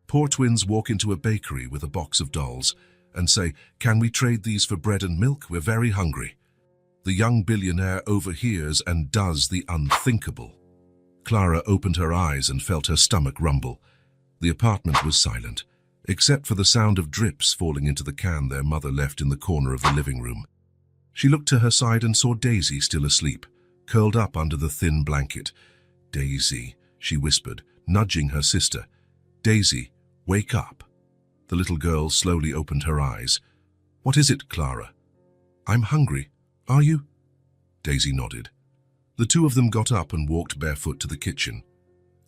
Poor twins walk into a bakery with a box of dolls and say, "Can we trade these for bread and milk? We're very hungry." The young billionaire overhears and does the unthinkable. Clara opened her eyes and felt her stomach rumble. The apartment was silent, except for the sound of drips falling into the can their mother left in the corner of the living room. She looked to her side and saw Daisy still asleep, curled up under the thin blanket. "Daisy," she whispered, nudging her sister. "Daisy, wake up." The little girl slowly opened her eyes. "What is it, Clara?" "I'm hungry. Are you?" Daisy nodded. The two of them got up and walked barefoot to the kitchen.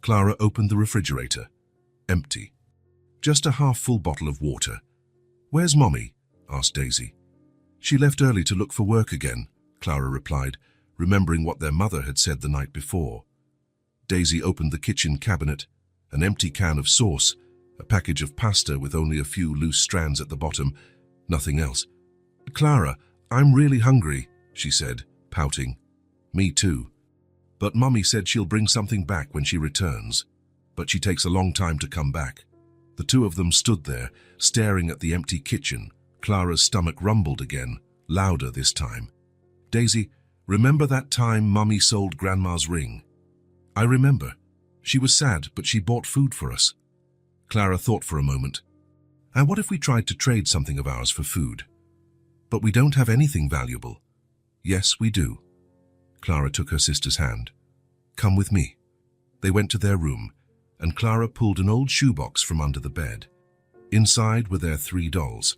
Clara opened the refrigerator. Empty. Just a half-full bottle of water. "Where's Mommy?" asked Daisy. "She left early to look for work again," Clara replied, remembering what their mother had said the night before. Daisy opened the kitchen cabinet. An empty can of sauce, a package of pasta with only a few loose strands at the bottom, nothing else. "Clara, I'm really hungry," she said, pouting. "Me too. But Mummy said she'll bring something back when she returns. But she takes a long time to come back." The two of them stood there, staring at the empty kitchen. Clara's stomach rumbled again, louder this time. "Daisy, remember that time Mummy sold Grandma's ring?" "I remember. She was sad, but she bought food for us." Clara thought for a moment. "And what if we tried to trade something of ours for food? But we don't have anything valuable." "Yes, we do." Clara took her sister's hand. "Come with me." They went to their room, and Clara pulled an old shoebox from under the bed. Inside were their 3 dolls.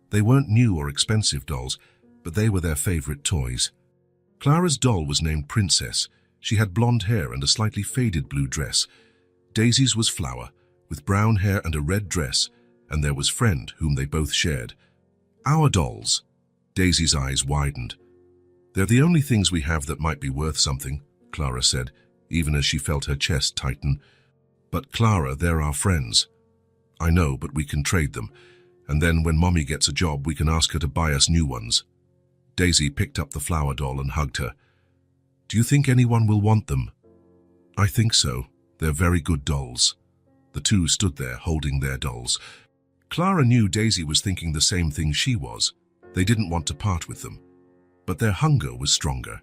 They weren't new or expensive dolls, but they were their favorite toys. Clara's doll was named Princess. She had blonde hair and a slightly faded blue dress. Daisy's was Flower, with brown hair and a red dress, and there was Friend, whom they both shared. "Our dolls." Daisy's eyes widened. "They're the only things we have that might be worth something," Clara said, even as she felt her chest tighten. "But Clara, they're our friends." "I know, but we can trade them. And then when Mommy gets a job, we can ask her to buy us new ones." Daisy picked up the Flower doll and hugged her. "Do you think anyone will want them?" "I think so. They're very good dolls." The two stood there holding their dolls. Clara knew Daisy was thinking the same thing she was. They didn't want to part with them. But their hunger was stronger.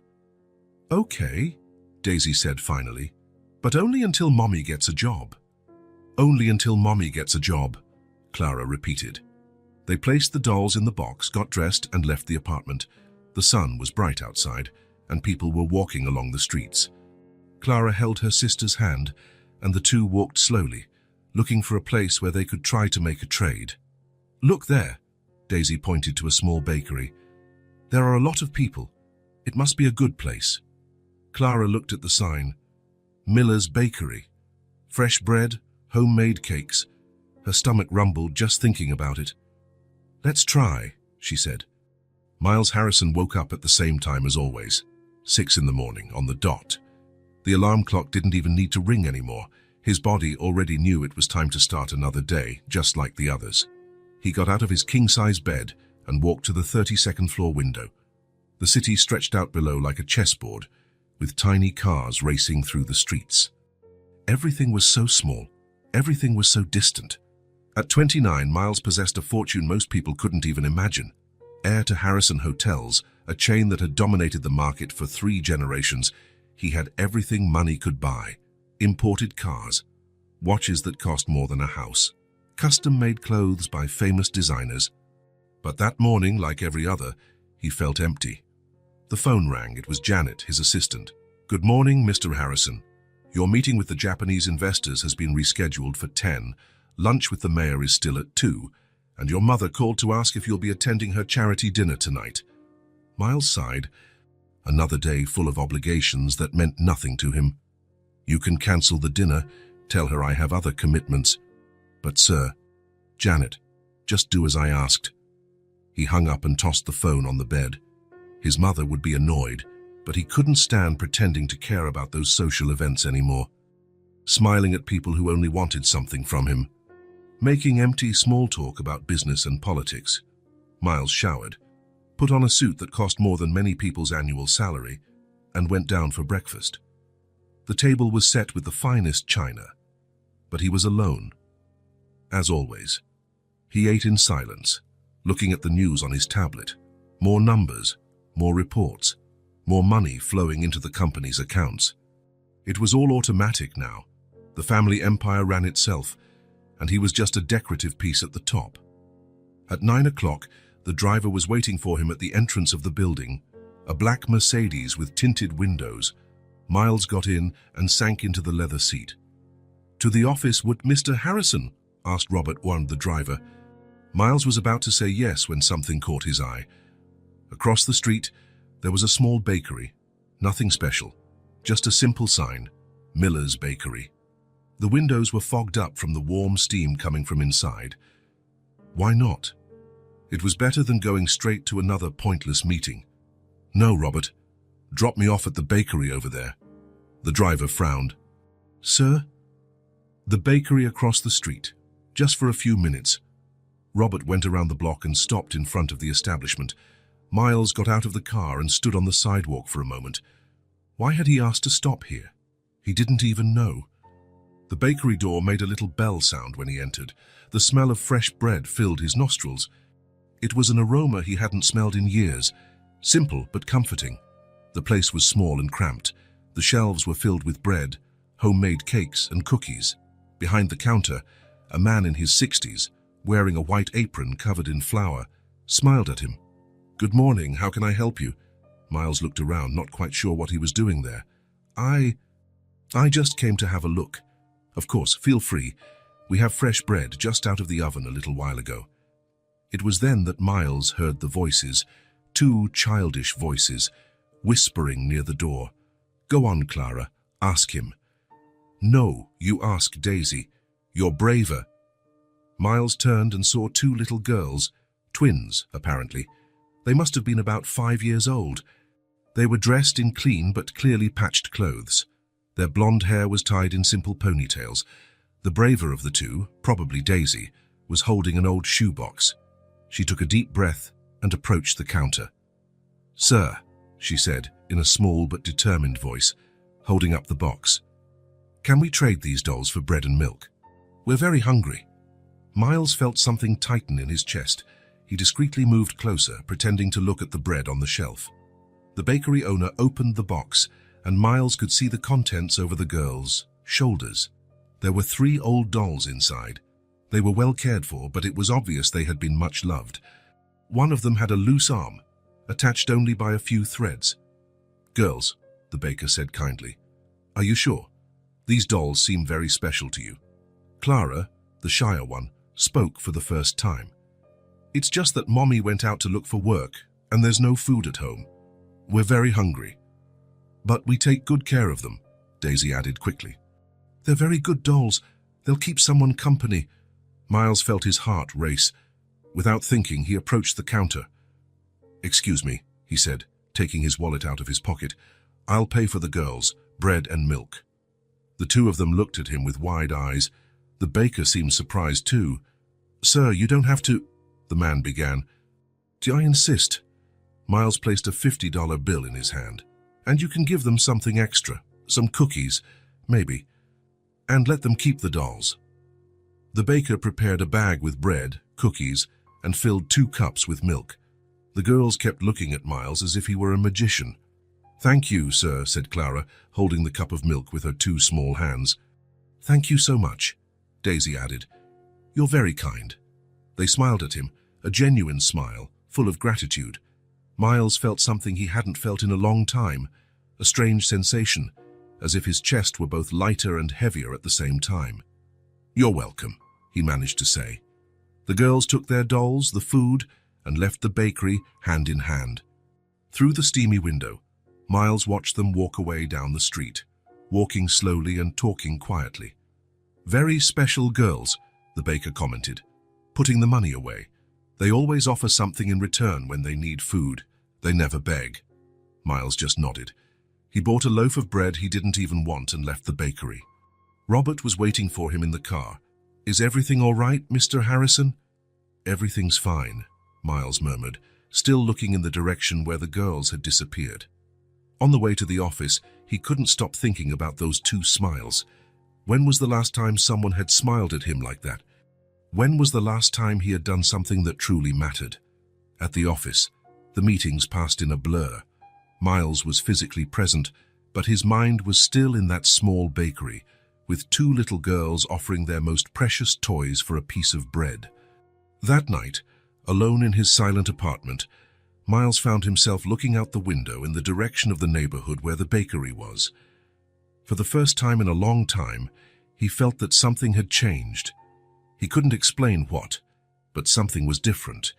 "Okay," Daisy said finally. "But only until Mommy gets a job." "Only until Mommy gets a job," Clara repeated. They placed the dolls in the box, got dressed, and left the apartment. The sun was bright outside, and people were walking along the streets. Clara held her sister's hand, and the two walked slowly, looking for a place where they could try to make a trade. "Look there," Daisy pointed to a small bakery. "There are a lot of people. It must be a good place." Clara looked at the sign. Miller's Bakery. Fresh bread, homemade cakes. Her stomach rumbled just thinking about it. "Let's try," she said. Miles Harrison woke up at the same time as always, 6 in the morning, on the dot. The alarm clock didn't even need to ring anymore. His body already knew it was time to start another day, just like the others. He got out of his king-size bed and walked to the 32nd floor window. The city stretched out below like a chessboard, with tiny cars racing through the streets. Everything was so small. Everything was so distant. At 29, Miles possessed a fortune most people couldn't even imagine. Heir to Harrison Hotels, a chain that had dominated the market for 3 generations, he had everything money could buy. Imported cars, watches that cost more than a house, custom-made clothes by famous designers. But that morning, like every other, he felt empty. The phone rang. It was Janet, his assistant. "Good morning, Mr. Harrison. Your meeting with the Japanese investors has been rescheduled for 10. Lunch with the mayor is still at 2. And your mother called to ask if you'll be attending her charity dinner tonight." Miles sighed. Another day full of obligations that meant nothing to him. "You can cancel the dinner. Tell her I have other commitments." "But sir..." "Janet, just do as I asked." He hung up and tossed the phone on the bed. His mother would be annoyed, but he couldn't stand pretending to care about those social events anymore. Smiling at people who only wanted something from him. Making empty small talk about business and politics. Miles showered, put on a suit that cost more than many people's annual salary, and went down for breakfast. The table was set with the finest china, but he was alone. as always. He ate in silence, looking at the news on his tablet. More numbers, more reports, more money flowing into the company's accounts. It was all automatic now. The family empire ran itself, and he was just a decorative piece at the top. At 9 o'clock, the driver was waiting for him at the entrance of the building, a black Mercedes with tinted windows. Miles got in and sank into the leather seat. "To the office, would Mr. Harrison?" asked Robert, warned the driver. Miles was about to say yes when something caught his eye. Across the street, there was a small bakery. Nothing special, just a simple sign, Miller's Bakery. The windows were fogged up from the warm steam coming from inside. Why not? It was better than going straight to another pointless meeting. "No, Robert. Drop me off at the bakery over there." The driver frowned. "Sir?" "The bakery across the street, just for a few minutes." Robert went around the block and stopped in front of the establishment. Miles got out of the car and stood on the sidewalk for a moment. Why had he asked to stop here? He didn't even know. The bakery door made a little bell sound when he entered. The smell of fresh bread filled his nostrils. It was an aroma he hadn't smelled in years, simple but comforting. The place was small and cramped. The shelves were filled with bread, homemade cakes and cookies. Behind the counter, a man in his 60s, wearing a white apron covered in flour, smiled at him. "Good morning, how can I help you?" Miles looked around, not quite sure what he was doing there. I just came to have a look." "Of course, feel free. We have fresh bread just out of the oven a little while ago." It was then that Miles heard the voices, two childish voices, whispering near the door. "Go on, Clara, ask him." "No, you ask Daisy. You're braver." Miles turned and saw two little girls, twins, apparently. They must have been about 5 years old. They were dressed in clean but clearly patched clothes. Their blonde hair was tied in simple ponytails. The braver of the two, probably Daisy, was holding an old shoebox. She took a deep breath and approached the counter. "Sir," she said in a small but determined voice, holding up the box, "can we trade these dolls for bread and milk? We're very hungry." Miles felt something tighten in his chest. He discreetly moved closer, pretending to look at the bread on the shelf. The bakery owner opened the box, and Miles could see the contents over the girls' shoulders. There were 3 old dolls inside. They were well cared for, but it was obvious they had been much loved. One of them had a loose arm, attached only by a few threads. "Girls," the baker said kindly, "are you sure? These dolls seem very special to you." Clara, the shyer one, spoke for the first time. "It's just that Mommy went out to look for work, and there's no food at home. We're very hungry. But we take good care of them," Daisy added quickly. "They're very good dolls. They'll keep someone company." Miles felt his heart race. Without thinking, he approached the counter. "Excuse me," he said, taking his wallet out of his pocket. "I'll pay for the girls, bread and milk." The two of them looked at him with wide eyes. The baker seemed surprised too. "Sir, you don't have to," the man began. "Do I insist?" Miles placed a $50 bill in his hand. "And you can give them something extra, some cookies, maybe. And let them keep the dolls." The baker prepared a bag with bread, cookies, and filled 2 cups with milk. The girls kept looking at Miles as if he were a magician. "Thank you, sir," said Clara, holding the cup of milk with her 2 small hands. "Thank you so much," Daisy added. "You're very kind." They smiled at him, a genuine smile, full of gratitude. Miles felt something he hadn't felt in a long time, a strange sensation, as if his chest were both lighter and heavier at the same time. "You're welcome," he managed to say. The girls took their dolls, the food, and left the bakery hand in hand. Through the steamy window, Miles watched them walk away down the street, walking slowly and talking quietly. "Very special girls," the baker commented, putting the money away. "They always offer something in return when they need food. They never beg." Miles just nodded. He bought a loaf of bread he didn't even want and left the bakery. Robert was waiting for him in the car. "Is everything all right, Mr. Harrison?" "Everything's fine," Miles murmured, still looking in the direction where the girls had disappeared. On the way to the office, he couldn't stop thinking about those 2 smiles. When was the last time someone had smiled at him like that? When was the last time he had done something that truly mattered? At the office, the meetings passed in a blur. Miles was physically present, but his mind was still in that small bakery, with two little girls offering their most precious toys for a piece of bread. That night, alone in his silent apartment, Miles found himself looking out the window in the direction of the neighborhood where the bakery was. For the first time in a long time, he felt that something had changed. He couldn't explain what, but something was different.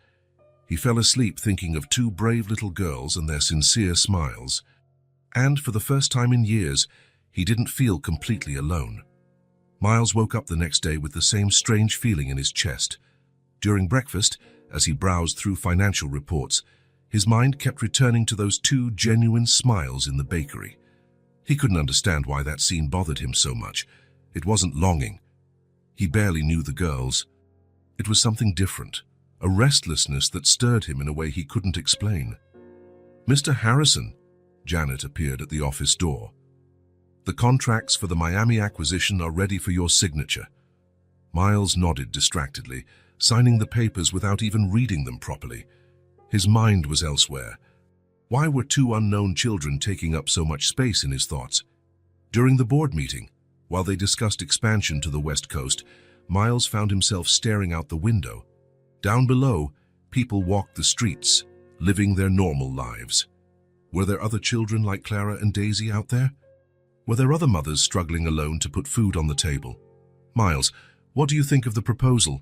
He fell asleep thinking of two brave little girls and their sincere smiles. And for the first time in years, he didn't feel completely alone. Miles woke up the next day with the same strange feeling in his chest. During breakfast, as he browsed through financial reports, his mind kept returning to those two genuine smiles in the bakery. He couldn't understand why that scene bothered him so much. It wasn't longing. He barely knew the girls. It was something different, a restlessness that stirred him in a way he couldn't explain. "Mr. Harrison," Janet appeared at the office door. "The contracts for the Miami acquisition are ready for your signature." Miles nodded distractedly, signing the papers without even reading them properly. His mind was elsewhere. Why were two unknown children taking up so much space in his thoughts? During the board meeting, while they discussed expansion to the West Coast, Miles found himself staring out the window. Down below, people walked the streets, living their normal lives. Were there other children like Clara and Daisy out there? Were there other mothers struggling alone to put food on the table? "Miles, what do you think of the proposal?"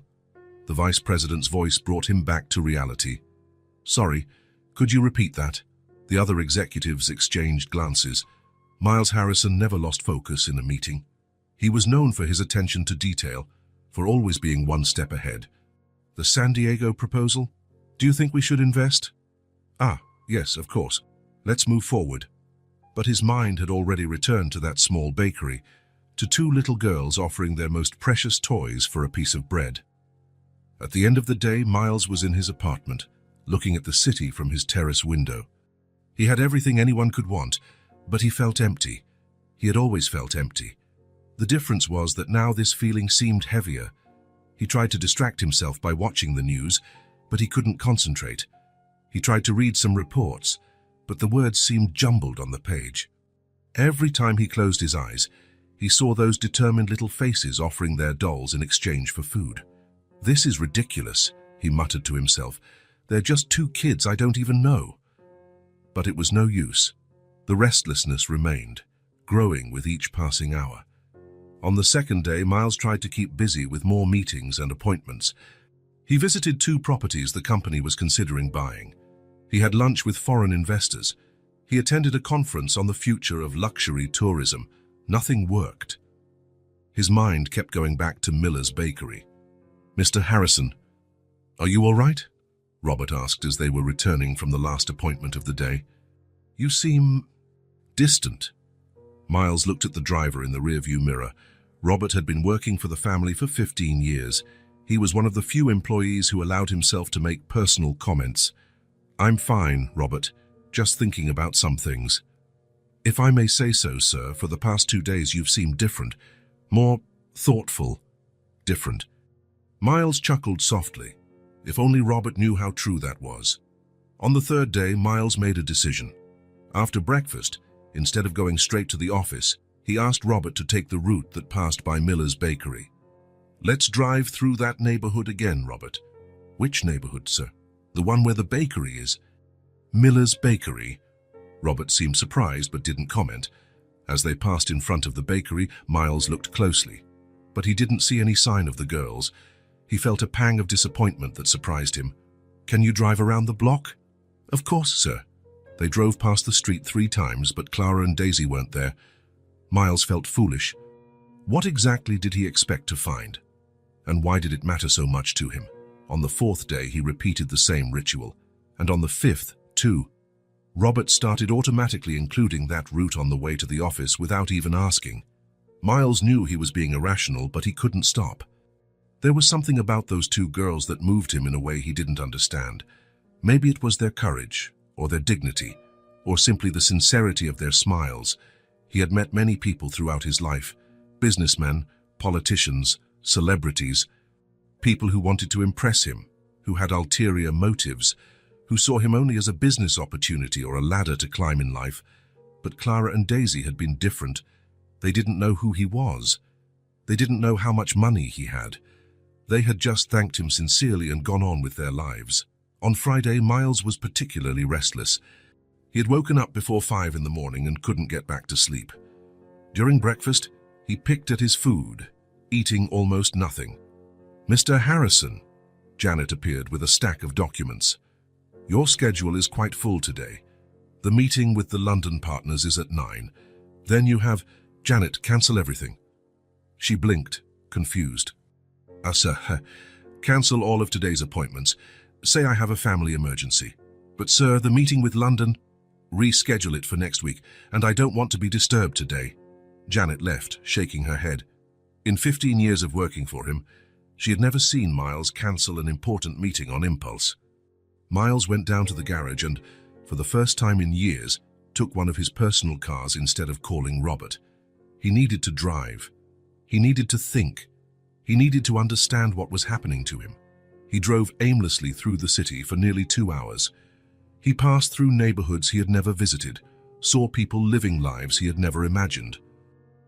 The vice president's voice brought him back to reality. "Sorry, could you repeat that?" The other executives exchanged glances. Miles Harrison never lost focus in a meeting. He was known for his attention to detail, for always being one step ahead. "The San Diego proposal? Do you think we should invest?" "Ah, yes, of course. Let's move forward." But his mind had already returned to that small bakery, to two little girls offering their most precious toys for a piece of bread. At the end of the day, Miles was in his apartment, looking at the city from his terrace window. He had everything anyone could want, but he felt empty. He had always felt empty. The difference was that now this feeling seemed heavier. He tried to distract himself by watching the news, but he couldn't concentrate. He tried to read some reports, but the words seemed jumbled on the page. Every time he closed his eyes, he saw those determined little faces offering their dolls in exchange for food. "This is ridiculous," he muttered to himself. "They're just two kids I don't even know." But it was no use. The restlessness remained, growing with each passing hour. On the second day, Miles tried to keep busy with more meetings and appointments. He visited two properties the company was considering buying. He had lunch with foreign investors. He attended a conference on the future of luxury tourism. Nothing worked. His mind kept going back to Miller's bakery. "Mr. Harrison, are you all right?" Robert asked as they were returning from the last appointment of the day. "You seem distant." Miles looked at the driver in the rearview mirror. Robert had been working for the family for 15 years. He was one of the few employees who allowed himself to make personal comments. "I'm fine, Robert, just thinking about some things." "If I may say so, sir, for the past 2 days you've seemed different, more thoughtful, different." Miles chuckled softly. If only Robert knew how true that was. On the third day, Miles made a decision. After breakfast, instead of going straight to the office, he asked Robert to take the route that passed by Miller's bakery. "Let's drive through that neighborhood again, Robert." "Which neighborhood, sir?" "The one where the bakery is." "Miller's bakery?" Robert seemed surprised but didn't comment. As they passed in front of the bakery, Miles looked closely. But he didn't see any sign of the girls. He felt a pang of disappointment that surprised him. "Can you drive around the block?" "Of course, sir." They drove past the street 3 times, but Clara and Daisy weren't there. Miles felt foolish. What exactly did he expect to find? And why did it matter so much to him? On the 4th day, he repeated the same ritual. And on the 5th, too. Robert started automatically including that route on the way to the office without even asking. Miles knew he was being irrational, but he couldn't stop. There was something about those 2 girls that moved him in a way he didn't understand. Maybe it was their courage, or their dignity, or simply the sincerity of their smiles. He had met many people throughout his life, businessmen, politicians, celebrities, People who wanted to impress him, who had ulterior motives, who saw him only as a business opportunity or a ladder to climb in life. But Clara and Daisy had been different. They didn't know who he was. They didn't know how much money he had. They had just thanked him sincerely and gone on with their lives. On Friday, Miles was particularly restless. He had woken up before 5 in the morning and couldn't get back to sleep. During breakfast, he picked at his food, eating almost nothing. "Mr. Harrison," Janet appeared with a stack of documents. "Your schedule is quite full today. The meeting with the London partners is at 9. Then you have—" "Janet, cancel everything." She blinked, confused. Sir, cancel all of today's appointments. Say I have a family emergency. But sir, the meeting with London, reschedule it for next week, and I don't want to be disturbed today." Janet left, shaking her head. In 15 years of working for him, she had never seen Miles cancel an important meeting on impulse. Miles went down to the garage and, for the first time in years, took one of his personal cars instead of calling Robert. He needed to drive. He needed to think. He needed to understand what was happening to him. He drove aimlessly through the city for nearly 2 hours. He passed through neighborhoods he had never visited, saw people living lives he had never imagined.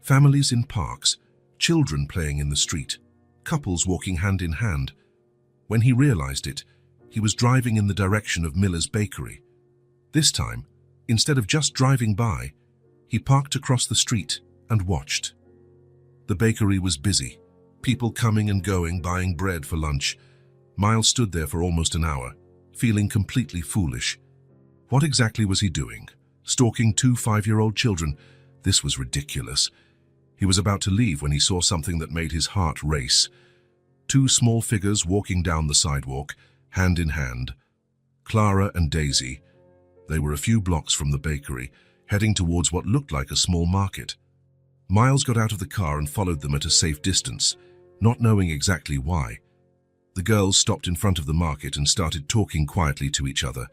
Families in parks, children playing in the street, couples walking hand in hand. When he realized it, he was driving in the direction of Miller's bakery. This time, instead of just driving by, he parked across the street and watched. The bakery was busy, people coming and going, buying bread for lunch. Miles stood there for almost an hour, feeling completely foolish. What exactly was he doing? Stalking 2 5-year-old children? This was ridiculous. He was about to leave when he saw something that made his heart race. 2 small figures walking down the sidewalk, hand in hand. Clara and Daisy. They were a few blocks from the bakery, heading towards what looked like a small market. Miles got out of the car and followed them at a safe distance, not knowing exactly why. The girls stopped in front of the market and started talking quietly to each other.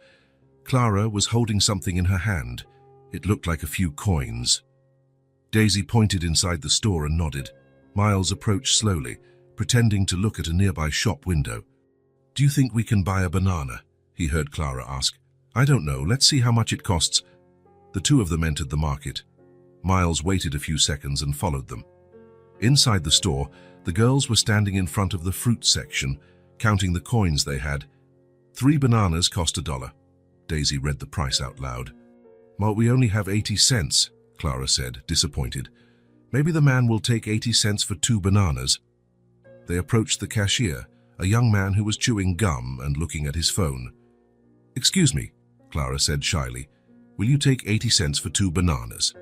Clara was holding something in her hand. It looked like a few coins. Daisy pointed inside the store and nodded. Miles approached slowly, pretending to look at a nearby shop window. "Do you think we can buy a banana?" he heard Clara ask. "I don't know. Let's see how much it costs." The 2 of them entered the market. Miles waited a few seconds and followed them. Inside the store, the girls were standing in front of the fruit section, counting the coins they had. 3 bananas cost $1. Daisy read the price out loud. "Well, we only have 80 cents, Clara said, disappointed. "Maybe the man will take 80 cents for 2 bananas. They approached the cashier, a young man who was chewing gum and looking at his phone. "Excuse me," Clara said shyly. "Will you take 80 cents for 2 bananas?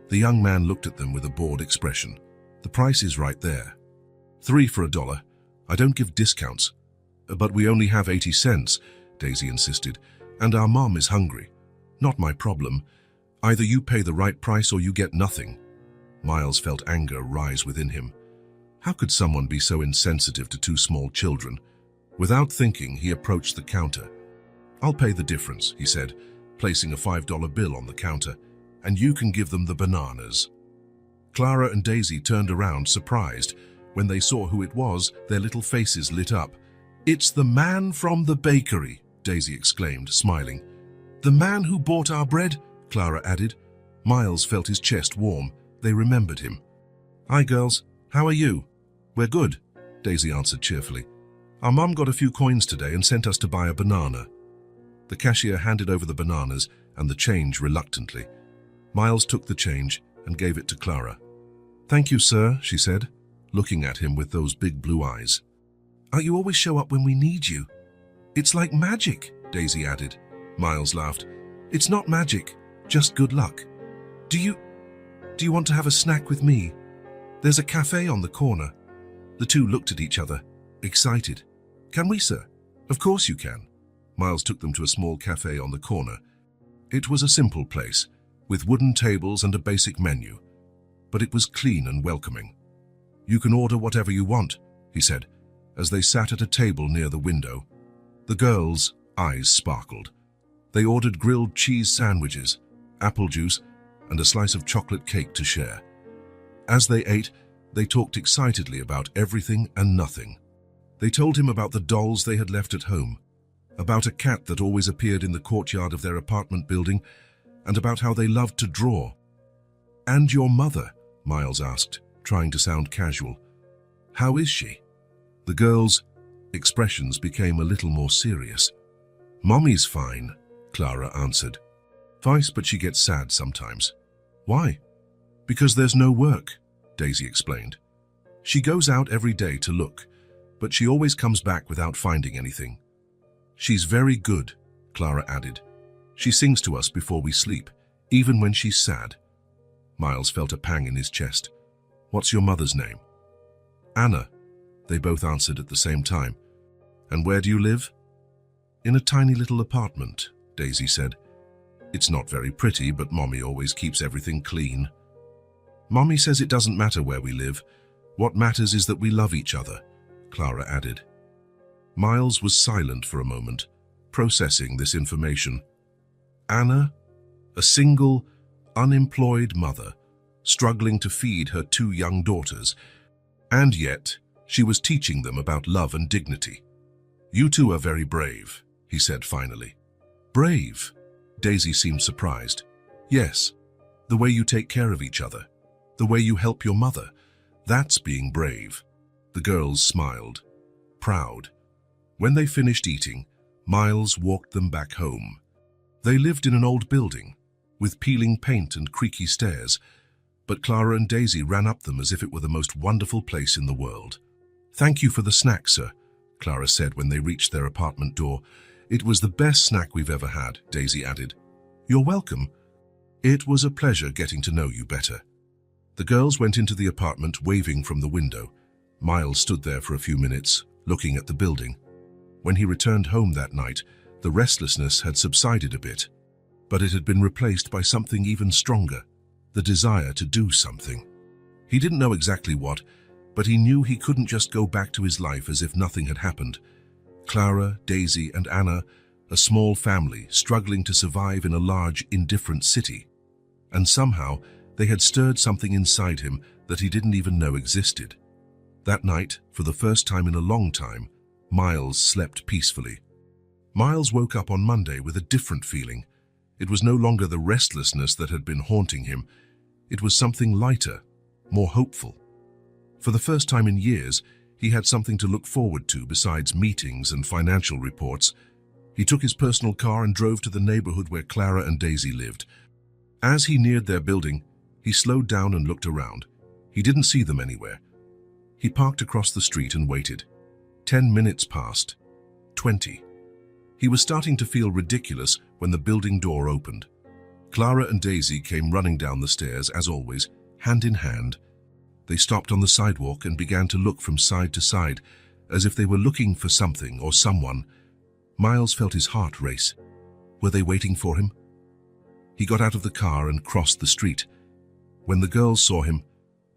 The young man looked at them with a bored expression. "The price is right there. 3 for $1. I don't give discounts." "But we only have 80 cents, Daisy insisted. "And our mom is hungry." "Not my problem. Either you pay the right price or you get nothing." Miles felt anger rise within him. How could someone be so insensitive to 2 small children? Without thinking, he approached the counter. "I'll pay the difference," he said, placing a $5 bill on the counter. "And you can give them the bananas." Clara and Daisy turned around, surprised. When they saw who it was, their little faces lit up. "It's the man from the bakery," Daisy exclaimed, smiling. "The man who bought our bread," Clara added. Miles felt his chest warm. They remembered him. "Hi, girls. How are you?" "We're good," Daisy answered cheerfully. "Our mum got a few coins today and sent us to buy a banana." The cashier handed over the bananas and the change reluctantly. Miles took the change and gave it to Clara. "Thank you, sir," she said, looking at him with those big blue eyes. "You always show up when we need you." "It's like magic," Daisy added. Miles laughed. "It's not magic, just good luck. Do you want to have a snack with me? There's a cafe on the corner." The 2 looked at each other, excited. "Can we, sir?" "Of course you can." Miles took them to a small cafe on the corner. It was a simple place, with wooden tables and a basic menu, but it was clean and welcoming. "You can order whatever you want," he said, as they sat at a table near the window. The girls' eyes sparkled. They ordered grilled cheese sandwiches, apple juice, and a slice of chocolate cake to share. As they ate, they talked excitedly about everything and nothing. They told him about the dolls they had left at home, about a cat that always appeared in the courtyard of their apartment building, and about how they loved to draw. "And your mother?" Miles asked, trying to sound casual. "How is she?" The girl's expressions became a little more serious. "Mommy's fine," Clara answered. "Vice, but she gets sad sometimes." "Why?" "Because there's no work," Daisy explained. "She goes out every day to look, but she always comes back without finding anything." "She's very good," Clara added. "She sings to us before we sleep, even when she's sad." Miles felt a pang in his chest. "What's your mother's name?" "Anna," they both answered at the same time. "And where do you live?" "In a tiny little apartment," Daisy said. "It's not very pretty, but Mommy always keeps everything clean." "Mommy says it doesn't matter where we live. What matters is that we love each other," Clara added. Miles was silent for a moment, processing this information. Anna, a single, unemployed mother, struggling to feed her 2 young daughters, and yet she was teaching them about love and dignity. "You two are very brave," he said finally. "Brave?" Daisy seemed surprised. "Yes, the way you take care of each other, the way you help your mother, that's being brave." The girls smiled, proud. When they finished eating, Miles walked them back home. They lived in an old building, with peeling paint and creaky stairs, but Clara and Daisy ran up them as if it were the most wonderful place in the world. "Thank you for the snack, sir," Clara said when they reached their apartment door. "It was the best snack we've ever had," Daisy added. "You're welcome. It was a pleasure getting to know you better." The girls went into the apartment, waving from the window. Miles stood there for a few minutes, looking at the building. When he returned home that night, the restlessness had subsided a bit, but it had been replaced by something even stronger, the desire to do something. He didn't know exactly what, but he knew he couldn't just go back to his life as if nothing had happened. Clara, Daisy, and Anna, a small family struggling to survive in a large, indifferent city. And somehow, they had stirred something inside him that he didn't even know existed. That night, for the first time in a long time, Miles slept peacefully. Miles woke up on Monday with a different feeling. It was no longer the restlessness that had been haunting him. It was something lighter, more hopeful. For the first time in years, he had something to look forward to besides meetings and financial reports. He took his personal car and drove to the neighborhood where Clara and Daisy lived. As he neared their building, he slowed down and looked around. He didn't see them anywhere. He parked across the street and waited. 10 minutes passed. 20. He was starting to feel ridiculous when the building door opened. Clara and Daisy came running down the stairs, as always, hand in hand. They stopped on the sidewalk and began to look from side to side, as if they were looking for something or someone. Miles felt his heart race. Were they waiting for him? He got out of the car and crossed the street. When the girls saw him,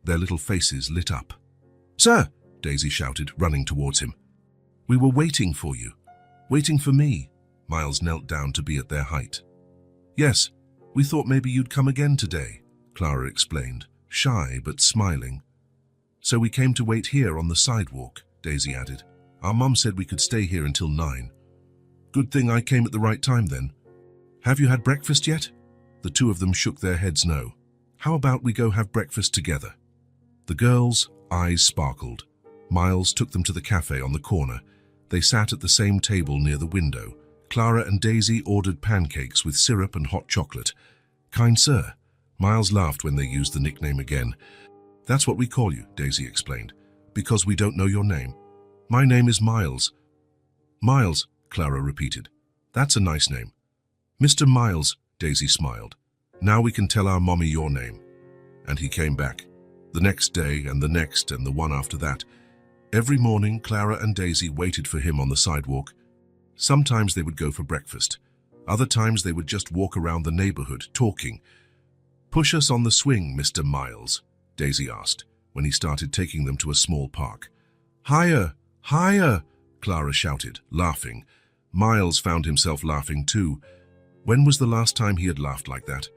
their little faces lit up. "Sir!" Daisy shouted, running towards him. "We were waiting for you. Waiting for me." Miles knelt down to be at their height. "Yes, we thought maybe you'd come again today," Clara explained, shy but smiling. "So we came to wait here on the sidewalk," Daisy added. "Our mum said we could stay here until 9. "Good thing I came at the right time then. Have you had breakfast yet?" The two of them shook their heads no. "How about we go have breakfast together?" The girls' eyes sparkled. Miles took them to the cafe on the corner. They sat at the same table near the window. Clara and Daisy ordered pancakes with syrup and hot chocolate. "Kind sir." Miles laughed when they used the nickname again. "That's what we call you," Daisy explained, "because we don't know your name." "My name is Miles." "Miles," Clara repeated. "That's a nice name." "Mr. Miles," Daisy smiled. "Now we can tell our mommy your name." And he came back. The next day and the next and the one after that. Every morning, Clara and Daisy waited for him on the sidewalk. Sometimes they would go for breakfast. Other times they would just walk around the neighborhood, talking. "Push us on the swing, Mr. Miles," Daisy asked, when he started taking them to a small park. "Higher, higher," Clara shouted, laughing. Miles found himself laughing too. When was the last time he had laughed like that?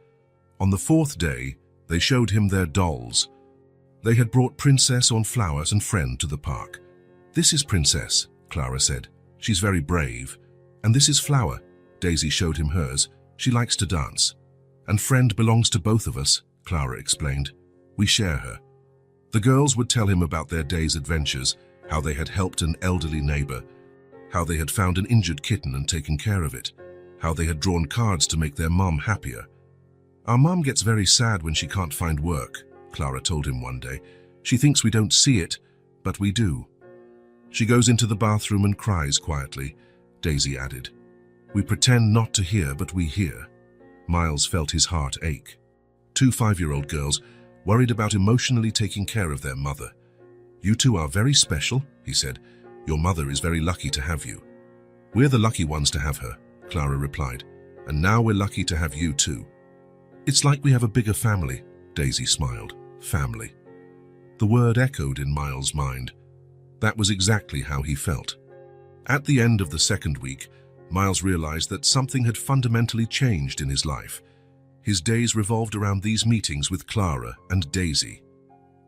On the 4th day, they showed him their dolls. They had brought Princess on Flowers and Friend to the park. "This is Princess," Clara said. "She's very brave. And this is Flower." Daisy showed him hers. "She likes to dance." "And Friend belongs to both of us," Clara explained. "We share her." The girls would tell him about their day's adventures, how they had helped an elderly neighbor, how they had found an injured kitten and taken care of it, how they had drawn cards to make their mum happier. "Our mum gets very sad when she can't find work," Clara told him one day. "She thinks we don't see it, but we do. She goes into the bathroom and cries quietly," Daisy added. "We pretend not to hear, but we hear." Miles felt his heart ache. Two 5-year-old girls worried about emotionally taking care of their mother. "You two are very special," he said. "Your mother is very lucky to have you." "We're the lucky ones to have her," Clara replied. "And now we're lucky to have you too." "It's like we have a bigger family," Daisy smiled. Family. The word echoed in Miles' mind. That was exactly how he felt. At the end of the second week, Miles realized that something had fundamentally changed in his life. His days revolved around these meetings with Clara and Daisy.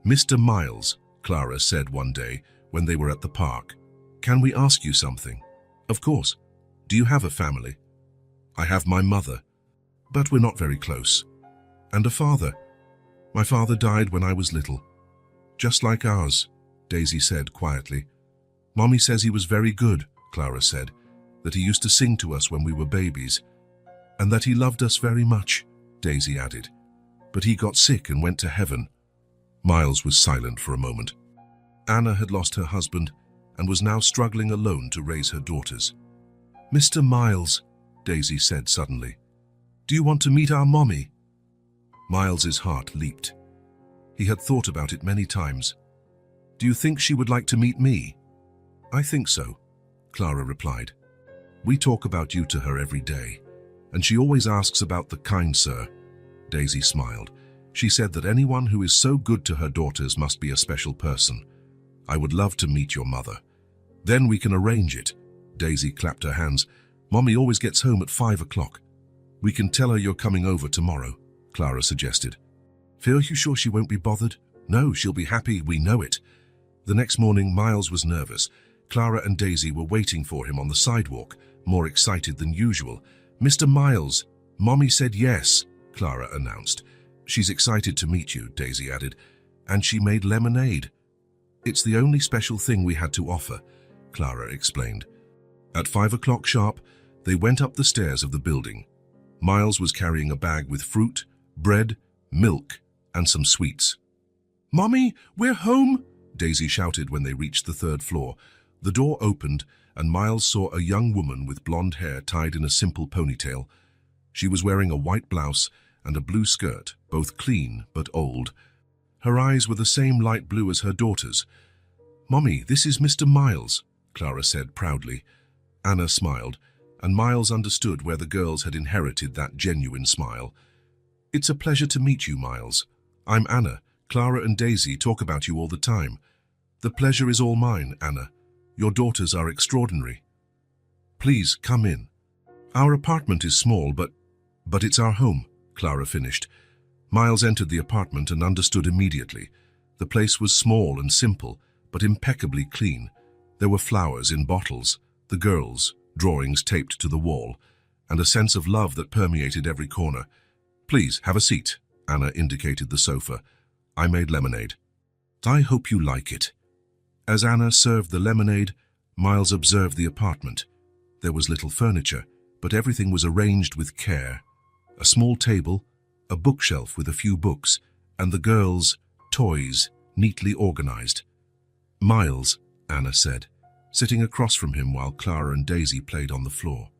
"Mr. Miles," Clara said one day when they were at the park, "can we ask you something?" "Of course. Do you have a family?" "I have my mother, but we're not very close." "And a father?" "My father died when I was little." "Just like ours," Daisy said quietly. "Mommy says he was very good," Clara said, "that he used to sing to us when we were babies. And that he loved us very much," Daisy added. "But he got sick and went to heaven." Miles was silent for a moment. Anna had lost her husband and was now struggling alone to raise her daughters. "Mr. Miles," Daisy said suddenly, "do you want to meet our mommy?" Miles's heart leaped. He had thought about it many times. "Do you think she would like to meet me?" "I think so," Clara replied. "We talk about you to her every day, and she always asks about the kind sir." Daisy smiled. She said that anyone who is so good to her daughters must be a special person. "I would love to meet your mother. Then we can arrange it." Daisy clapped her hands. "Mommy always gets home at 5 o'clock. "We can tell her you're coming over tomorrow," Clara suggested. "Feel you sure she won't be bothered?" "No, she'll be happy, we know it." The next morning, Miles was nervous. Clara and Daisy were waiting for him on the sidewalk, more excited than usual. "Mr. Miles, Mommy said yes," Clara announced. "She's excited to meet you," Daisy added. "And she made lemonade." "It's the only special thing we had to offer," Clara explained. At 5 o'clock sharp, they went up the stairs of the building. Miles was carrying a bag with fruit, bread, milk, and some sweets. "Mommy, we're home!" Daisy shouted when they reached the 3rd floor. The door opened, and Miles saw a young woman with blonde hair tied in a simple ponytail. She was wearing a white blouse and a blue skirt, both clean but old. Her eyes were the same light blue as her daughter's. "Mommy, this is Mr. Miles," Clara said proudly. Anna smiled, and Miles understood where the girls had inherited that genuine smile. "It's a pleasure to meet you, Miles. I'm Anna. Clara and Daisy talk about you all the time." "The pleasure is all mine, Anna. Your daughters are extraordinary." "Please, come in." "Our apartment is small, but it's our home," Clara finished. Miles entered the apartment and understood immediately. The place was small and simple, but impeccably clean. There were flowers in bottles, the girls, drawings taped to the wall, and a sense of love that permeated every corner. "Please, have a seat," Anna indicated the sofa. "I made lemonade. I hope you like it." As Anna served the lemonade, Miles observed the apartment. There was little furniture, but everything was arranged with care. A small table, a bookshelf with a few books, and the girls' toys neatly organized. "Miles," Anna said, sitting across from him while Clara and Daisy played on the floor.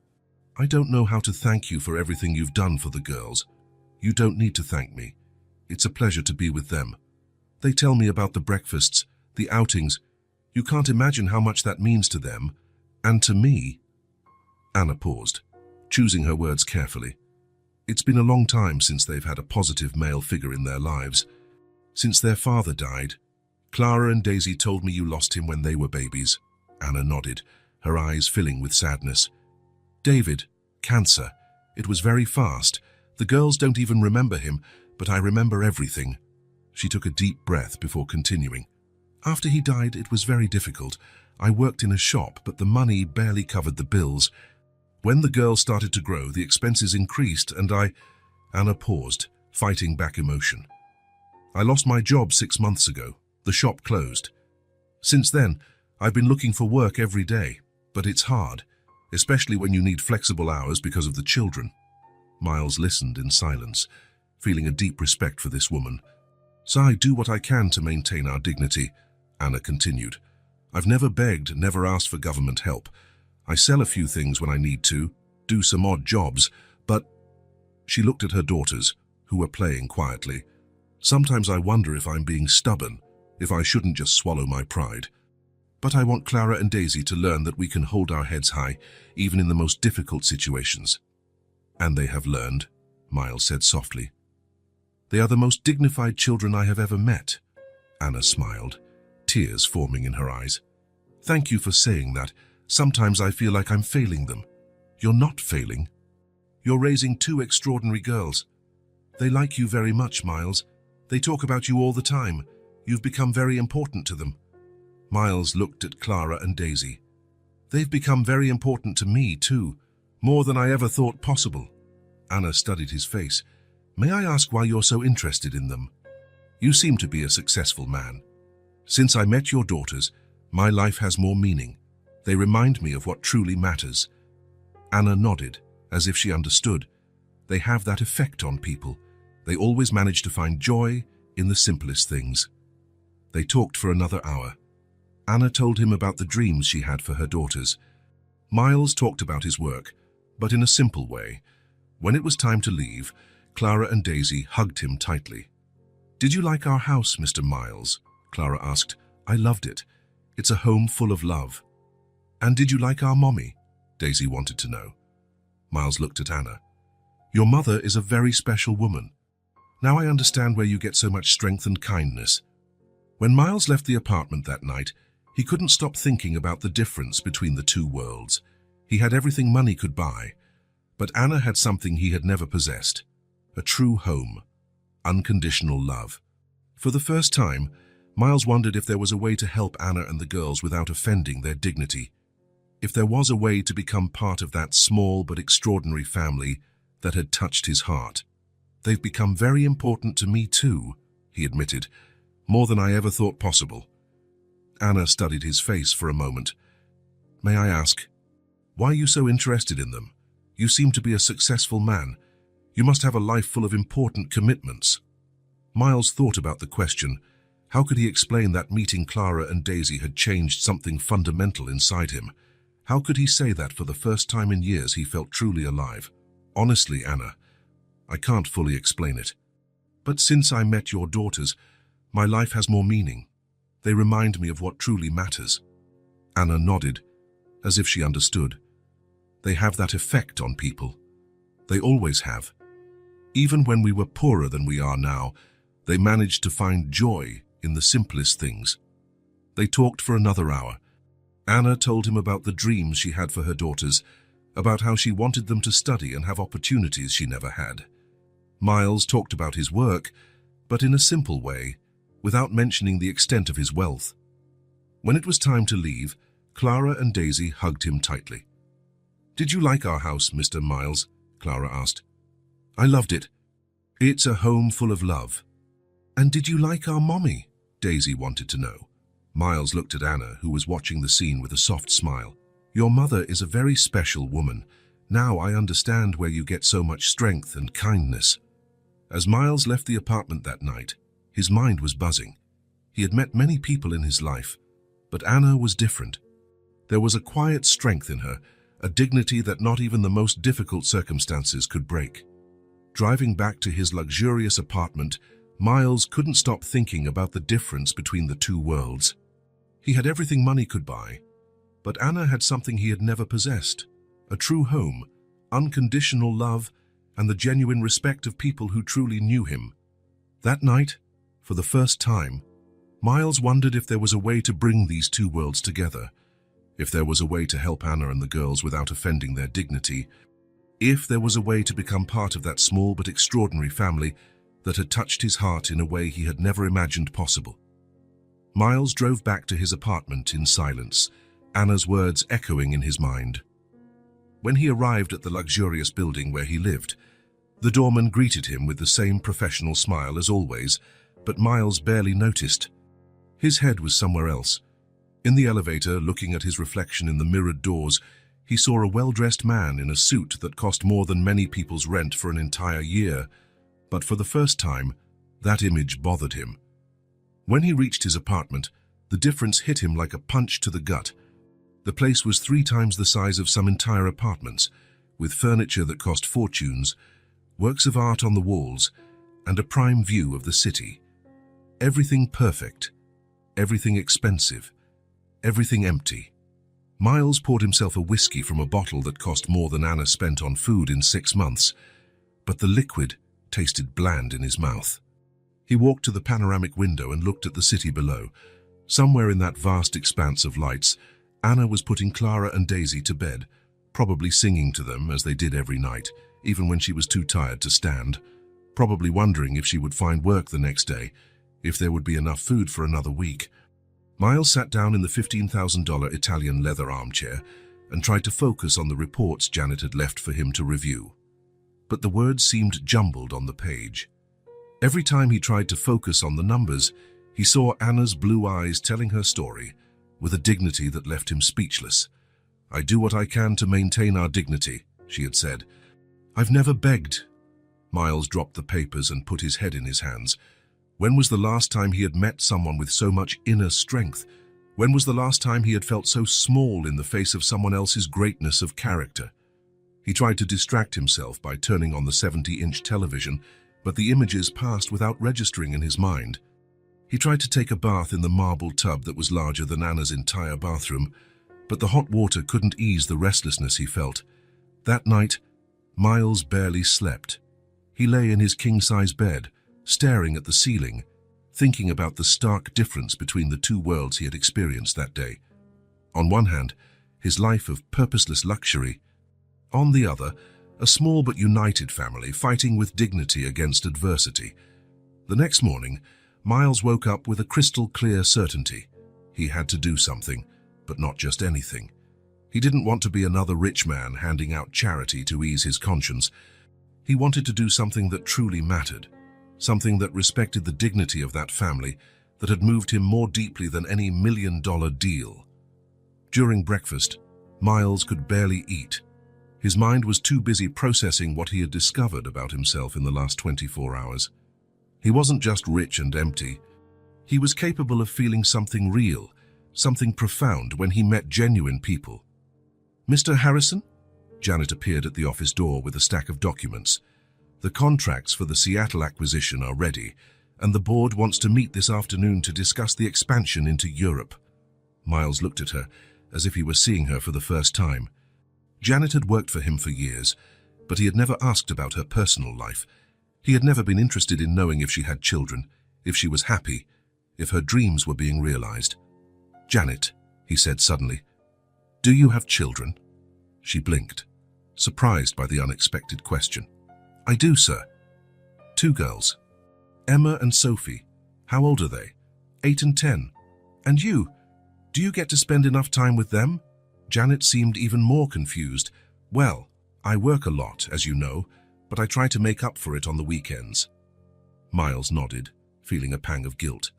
"I don't know how to thank you for everything you've done for the girls. You don't need to thank me. It's a pleasure to be with them. They tell me about the breakfasts, the outings. You can't imagine how much that means to them, and to me." Anna paused, choosing her words carefully. It's been a long time since they've had a positive male figure in their lives. Since their father died. "Clara and Daisy told me you lost him when they were babies." Anna nodded, her eyes filling with sadness. "David, cancer. It was very fast. The girls don't even remember him, but I remember everything." She took a deep breath before continuing. "After he died, it was very difficult. I worked in a shop, but the money barely covered the bills. When the girls started to grow, the expenses increased and Anna paused, fighting back emotion. I lost my job 6 months ago. The shop closed. Since then, I've been looking for work every day, but it's hard, especially when you need flexible hours because of the children. Miles listened in silence, feeling a deep respect for this woman. So I do what I can to maintain our dignity, Anna continued. I've never begged, never asked for government help. I sell a few things when I need to, do some odd jobs, but... She looked at her daughters, who were playing quietly. Sometimes I wonder if I'm being stubborn, if I shouldn't just swallow my pride. But I want Clara and Daisy to learn that we can hold our heads high, even in the most difficult situations. And they have learned, Miles said softly. They are the most dignified children I have ever met. Anna smiled, tears forming in her eyes. Thank you for saying that. Sometimes I feel like I'm failing them. You're not failing. You're raising 2 extraordinary girls. They like you very much, Miles. They talk about you all the time. You've become very important to them. Miles looked at Clara and Daisy. They've become very important to me, too. More than I ever thought possible. Anna studied his face. May I ask why you're so interested in them? You seem to be a successful man. Since I met your daughters, my life has more meaning. They remind me of what truly matters. Anna nodded, as if she understood. They have that effect on people. They always manage to find joy in the simplest things. They talked for another hour. Anna told him about the dreams she had for her daughters. Miles talked about his work, but in a simple way. When it was time to leave, Clara and Daisy hugged him tightly. Did you like our house, Mr. Miles? Clara asked. I loved it. It's a home full of love. And did you like our mommy? Daisy wanted to know. Miles looked at Anna. Your mother is a very special woman. Now I understand where you get so much strength and kindness. When Miles left the apartment that night, he couldn't stop thinking about the difference between the 2 worlds. He had everything money could buy, but Anna had something he had never possessed. A true home. Unconditional love. For the first time, Miles wondered if there was a way to help Anna and the girls without offending their dignity. If there was a way to become part of that small but extraordinary family that had touched his heart. They've become very important to me too, he admitted, more than I ever thought possible. Anna studied his face for a moment. May I ask, why are you so interested in them? You seem to be a successful man. You must have a life full of important commitments. Miles thought about the question. How could he explain that meeting Clara and Daisy had changed something fundamental inside him? How could he say that for the first time in years he felt truly alive? Honestly, Anna, I can't fully explain it. But since I met your daughters, my life has more meaning. They remind me of what truly matters. Anna nodded, as if she understood. They have that effect on people. They always have. Even when we were poorer than we are now, they managed to find joy in the simplest things. They talked for another hour. Anna told him about the dreams she had for her daughters, about how she wanted them to study and have opportunities she never had. Miles talked about his work, but in a simple way, without mentioning the extent of his wealth. When it was time to leave, Clara and Daisy hugged him tightly. Did you like our house, Mr. Miles? Clara asked. I loved it. It's a home full of love. And did you like our mommy? Daisy wanted to know. Miles looked at Anna, who was watching the scene with a soft smile. Your mother is a very special woman. Now I understand where you get so much strength and kindness. As Miles left the apartment that night, his mind was buzzing. He had met many people in his life, but Anna was different. There was a quiet strength in her, a dignity that not even the most difficult circumstances could break. Driving back to his luxurious apartment, Miles couldn't stop thinking about the difference between the 2 worlds. He had everything money could buy, but Anna had something he had never possessed, a true home, unconditional love, and the genuine respect of people who truly knew him. That night, for the first time, Miles wondered if there was a way to bring these 2 worlds together, if there was a way to help Anna and the girls without offending their dignity, if there was a way to become part of that small but extraordinary family that had touched his heart in a way he had never imagined possible. Miles drove back to his apartment in silence, Anna's words echoing in his mind. When he arrived at the luxurious building where he lived, the doorman greeted him with the same professional smile as always, but Miles barely noticed. His head was somewhere else. In the elevator, looking at his reflection in the mirrored doors, he saw a well-dressed man in a suit that cost more than many people's rent for an entire year. But for the first time, that image bothered him. When he reached his apartment, the difference hit him like a punch to the gut. The place was 3 times the size of some entire apartments, with furniture that cost fortunes, works of art on the walls, and a prime view of the city. Everything perfect, everything expensive, everything empty. Miles poured himself a whiskey from a bottle that cost more than Anna spent on food in 6 months, but the liquid tasted bland in his mouth. He walked to the panoramic window and looked at the city below. Somewhere in that vast expanse of lights, Anna was putting Clara and Daisy to bed, probably singing to them as they did every night, even when she was too tired to stand, probably wondering if she would find work the next day, if there would be enough food for another week. Miles sat down in the $15,000 Italian leather armchair and tried to focus on the reports Janet had left for him to review. But the words seemed jumbled on the page. Every time he tried to focus on the numbers, he saw Anna's blue eyes telling her story with a dignity that left him speechless. "I do what I can to maintain our dignity," she had said. "I've never begged." Miles dropped the papers and put his head in his hands. When was the last time he had met someone with so much inner strength? When was the last time he had felt so small in the face of someone else's greatness of character? He tried to distract himself by turning on the 70-inch television, but the images passed without registering in his mind. He tried to take a bath in the marble tub that was larger than Anna's entire bathroom, but the hot water couldn't ease the restlessness he felt. That night, Miles barely slept. He lay in his king-size bed, staring at the ceiling, thinking about the stark difference between the 2 worlds he had experienced that day. On one hand, his life of purposeless luxury. On the other, a small but united family fighting with dignity against adversity. The next morning, Miles woke up with a crystal-clear certainty. He had to do something, but not just anything. He didn't want to be another rich man handing out charity to ease his conscience. He wanted to do something that truly mattered, something that respected the dignity of that family, that had moved him more deeply than any million-dollar deal. During breakfast, Miles could barely eat. His mind was too busy processing what he had discovered about himself in the last 24 hours. He wasn't just rich and empty. He was capable of feeling something real, something profound when he met genuine people. "Mr. Harrison?" Janet appeared at the office door with a stack of documents. "The contracts for the Seattle acquisition are ready, and the board wants to meet this afternoon to discuss the expansion into Europe." Miles looked at her as if he were seeing her for the first time. Janet had worked for him for years, but he had never asked about her personal life. He had never been interested in knowing if she had children, if she was happy, if her dreams were being realized. "Janet," he said suddenly, "do you have children?" She blinked, surprised by the unexpected question. "I do, sir. 2 girls. Emma and Sophie. How old are they?" 8 and 10. "And you? Do you get to spend enough time with them?" Janet seemed even more confused. "Well, I work a lot, as you know, but I try to make up for it on the weekends." Miles nodded, feeling a pang of guilt.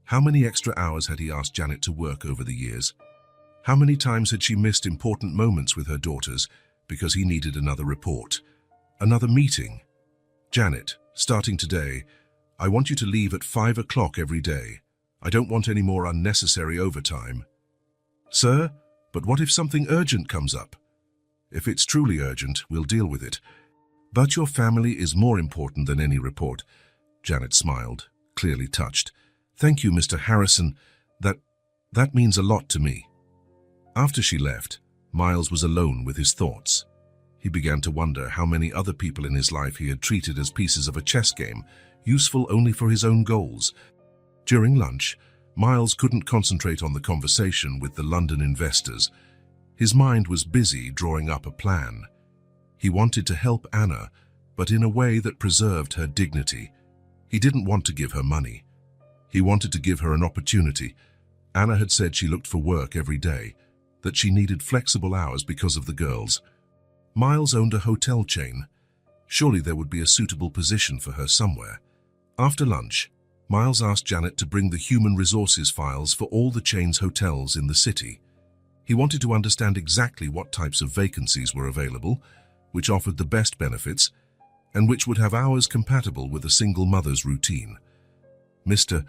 How many extra hours had he asked Janet to work over the years? How many times had she missed important moments with her daughters because he needed another report, another meeting? "Janet, starting today, I want you to leave at 5 o'clock every day. I don't want any more unnecessary overtime." "Sir, but what if something urgent comes up?" "If it's truly urgent, we'll deal with it. But your family is more important than any report." Janet smiled, clearly touched. "Thank you, Mr. Harrison. That means a lot to me." After she left, Miles was alone with his thoughts. He began to wonder how many other people in his life he had treated as pieces of a chess game, useful only for his own goals. During lunch, Miles couldn't concentrate on the conversation with the London investors. His mind was busy drawing up a plan. He wanted to help Anna, but in a way that preserved her dignity. He didn't want to give her money. He wanted to give her an opportunity. Anna had said she looked for work every day. that she needed flexible hours because of the girls. Miles owned a hotel chain. Surely there would be a suitable position for her somewhere. After lunch, Miles asked Janet to bring the human resources files for all the chain's hotels in the city. He wanted to understand exactly what types of vacancies were available, which offered the best benefits, and which would have hours compatible with a single mother's routine. "Mr.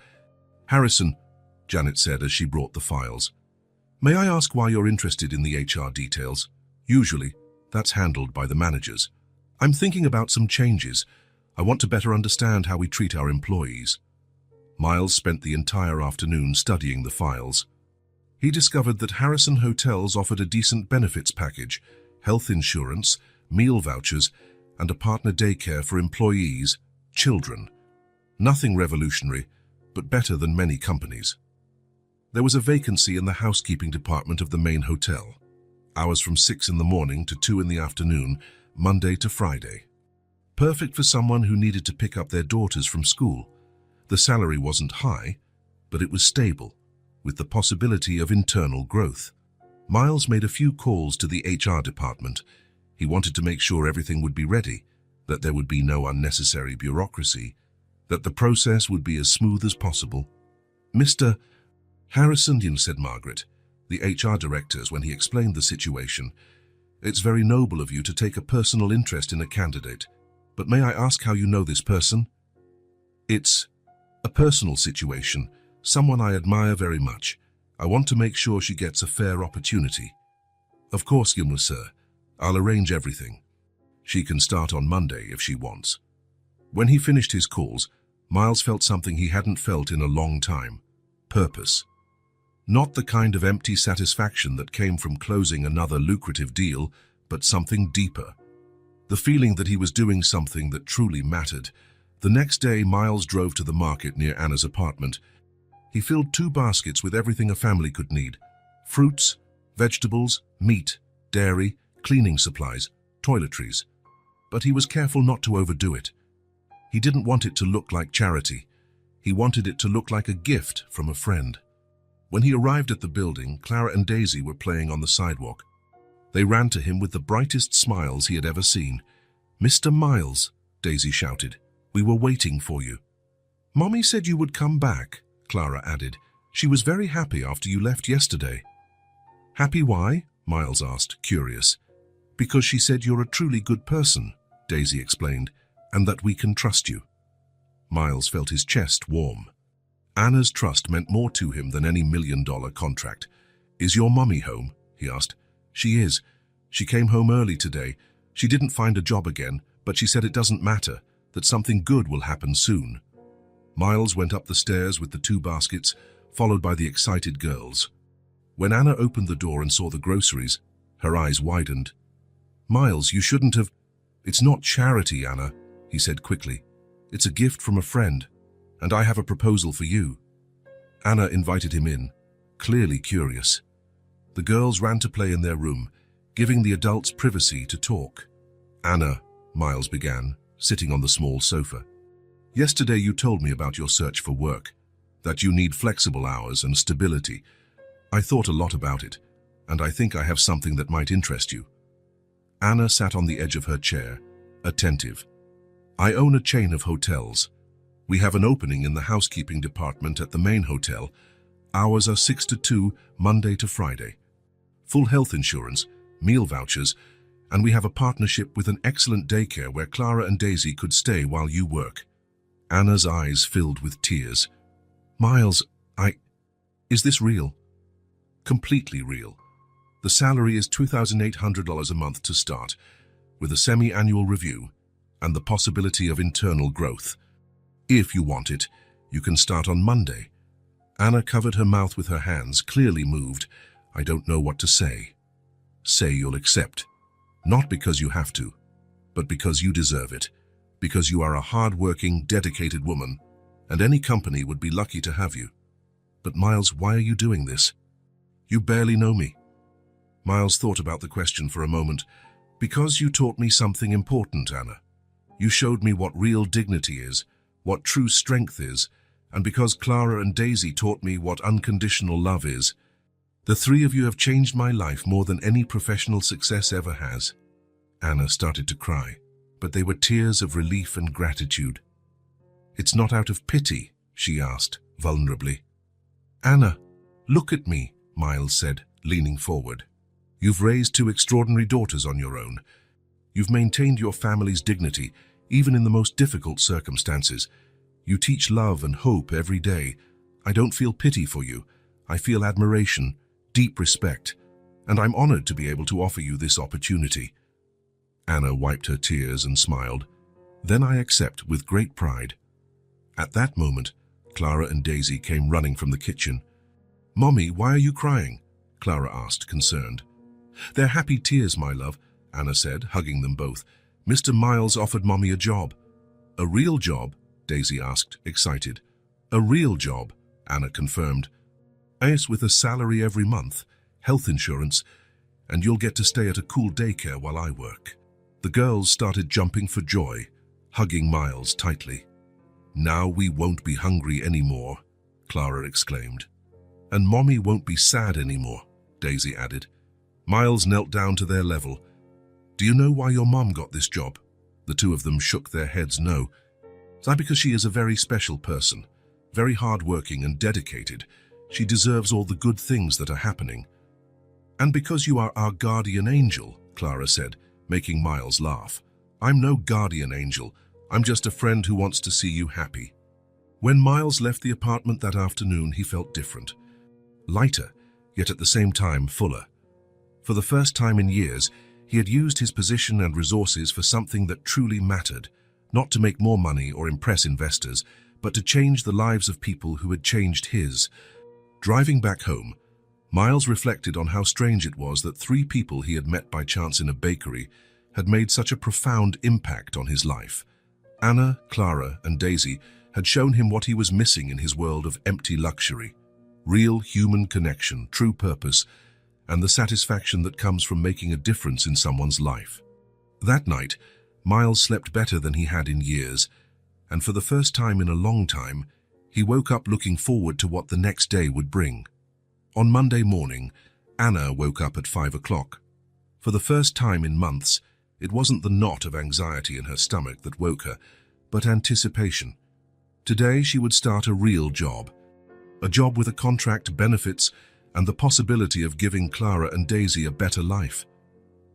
Harrison," Janet said as she brought the files, "may I ask why you're interested in the HR details? Usually, that's handled by the managers. I'm thinking about some changes. I want to better understand how we treat our employees." Miles spent the entire afternoon studying the files. He discovered that Harrison Hotels offered a decent benefits package, health insurance, meal vouchers, and a partner daycare for employees, children. Nothing revolutionary, but better than many companies. There was a vacancy in the housekeeping department of the main hotel. Hours from 6 in the morning to 2 in the afternoon, Monday to Friday. Perfect for someone who needed to pick up their daughters from school. The salary wasn't high, but it was stable, with the possibility of internal growth. Miles made a few calls to the HR department. He wanted to make sure everything would be ready, that there would be no unnecessary bureaucracy, that the process would be as smooth as possible. "Mr. Harrison," said Margaret, the HR director, when he explained the situation, "it's very noble of you to take a personal interest in a candidate, but may I ask how you know this person?" "It's a personal situation, someone I admire very much. I want to make sure she gets a fair opportunity." "Of course, sir. I'll arrange everything. She can start on Monday if she wants." When he finished his calls, Miles felt something he hadn't felt in a long time: purpose. Not the kind of empty satisfaction that came from closing another lucrative deal, but something deeper. The feeling that he was doing something that truly mattered. The next day, Miles drove to the market near Anna's apartment. He filled 2 baskets with everything a family could need: fruits, vegetables, meat, dairy, cleaning supplies, toiletries. But he was careful not to overdo it. He didn't want it to look like charity. He wanted it to look like a gift from a friend. When he arrived at the building, Clara and Daisy were playing on the sidewalk. They ran to him with the brightest smiles he had ever seen. "Mr. Miles," Daisy shouted, "we were waiting for you." "Mommy said you would come back," Clara added. "She was very happy after you left yesterday." "Happy why?" Miles asked, curious. "Because she said you're a truly good person," Daisy explained, "and that we can trust you." Miles felt his chest warm. Anna's trust meant more to him than any $1 million contract. "Is your mommy home?" he asked. "She is. She came home early today. She didn't find a job again, but she said it doesn't matter, that something good will happen soon." Miles went up the stairs with the 2 baskets, followed by the excited girls. When Anna opened the door and saw the groceries, her eyes widened. "Miles, you shouldn't have—" "It's not charity, Anna," he said quickly. "It's a gift from a friend, and I have a proposal for you." Anna invited him in, clearly curious. The girls ran to play in their room, giving the adults privacy to talk. "Anna," Miles began, sitting on the small sofa. "Yesterday you told me about your search for work, that you need flexible hours and stability. I thought a lot about it, and I think I have something that might interest you." Anna sat on the edge of her chair, attentive. "I own a chain of hotels. We have an opening in the housekeeping department at the main hotel. Hours are 6 to 2, Monday to Friday. Full health insurance, meal vouchers, and we have a partnership with an excellent daycare where Clara and Daisy could stay while you work." Anna's eyes filled with tears. "Miles, is this real?" "Completely real. The salary is $2,800 a month to start, with a semi-annual review and the possibility of internal growth. If you want it, you can start on Monday." Anna covered her mouth with her hands, clearly moved. "I don't know what to say." "Say you'll accept. Not because you have to, but because you deserve it. Because you are a hard-working, dedicated woman, and any company would be lucky to have you." "But Miles, why are you doing this? You barely know me." Miles thought about the question for a moment. "Because you taught me something important, Anna. You showed me what real dignity is, what true strength is, and because Clara and Daisy taught me what unconditional love is." The three of you have changed my life more than any professional success ever has. Anna started to cry, but they were tears of relief and gratitude. It's not out of pity, she asked, vulnerably. Anna, look at me, Miles said, leaning forward. You've raised two extraordinary daughters on your own. You've maintained your family's dignity, even in the most difficult circumstances. You teach love and hope every day. I don't feel pity for you. I feel admiration, deep respect, and I'm honored to be able to offer you this opportunity. Anna wiped her tears and smiled. Then I accept with great pride. At that moment, Clara and Daisy came running from the kitchen. Mommy, why are you crying? Clara asked, concerned. They're happy tears, my love, Anna said, hugging them both. Mr. Miles offered Mommy a job. A real job? Daisy asked, excited. A real job, Anna confirmed. Yes, with a salary every month, health insurance, and you'll get to stay at a cool daycare while I work. The girls started jumping for joy, hugging Miles tightly. Now we won't be hungry anymore, Clara exclaimed. And Mommy won't be sad anymore, Daisy added. Miles knelt down to their level. Do you know why your mom got this job? The two of them shook their heads no. It's because she is a very special person, very hardworking and dedicated. She deserves all the good things that are happening. And because you are our guardian angel, Clara said, making Miles laugh. I'm no guardian angel. I'm just a friend who wants to see you happy. When Miles left the apartment that afternoon, he felt different. Lighter, yet at the same time fuller. For the first time in years, he had used his position and resources for something that truly mattered, not to make more money or impress investors, but to change the lives of people who had changed his. Driving back home, Miles reflected on how strange it was that three people he had met by chance in a bakery had made such a profound impact on his life. Anna, Clara, and Daisy had shown him what he was missing in his world of empty luxury. Real human connection, true purpose, and the satisfaction that comes from making a difference in someone's life. That night, Miles slept better than he had in years, and for the first time in a long time, he woke up looking forward to what the next day would bring. On Monday morning, Anna woke up at 5 o'clock. For the first time in months, it wasn't the knot of anxiety in her stomach that woke her, but anticipation. Today she would start a real job. A job with a contract, benefits, and the possibility of giving Clara and Daisy a better life.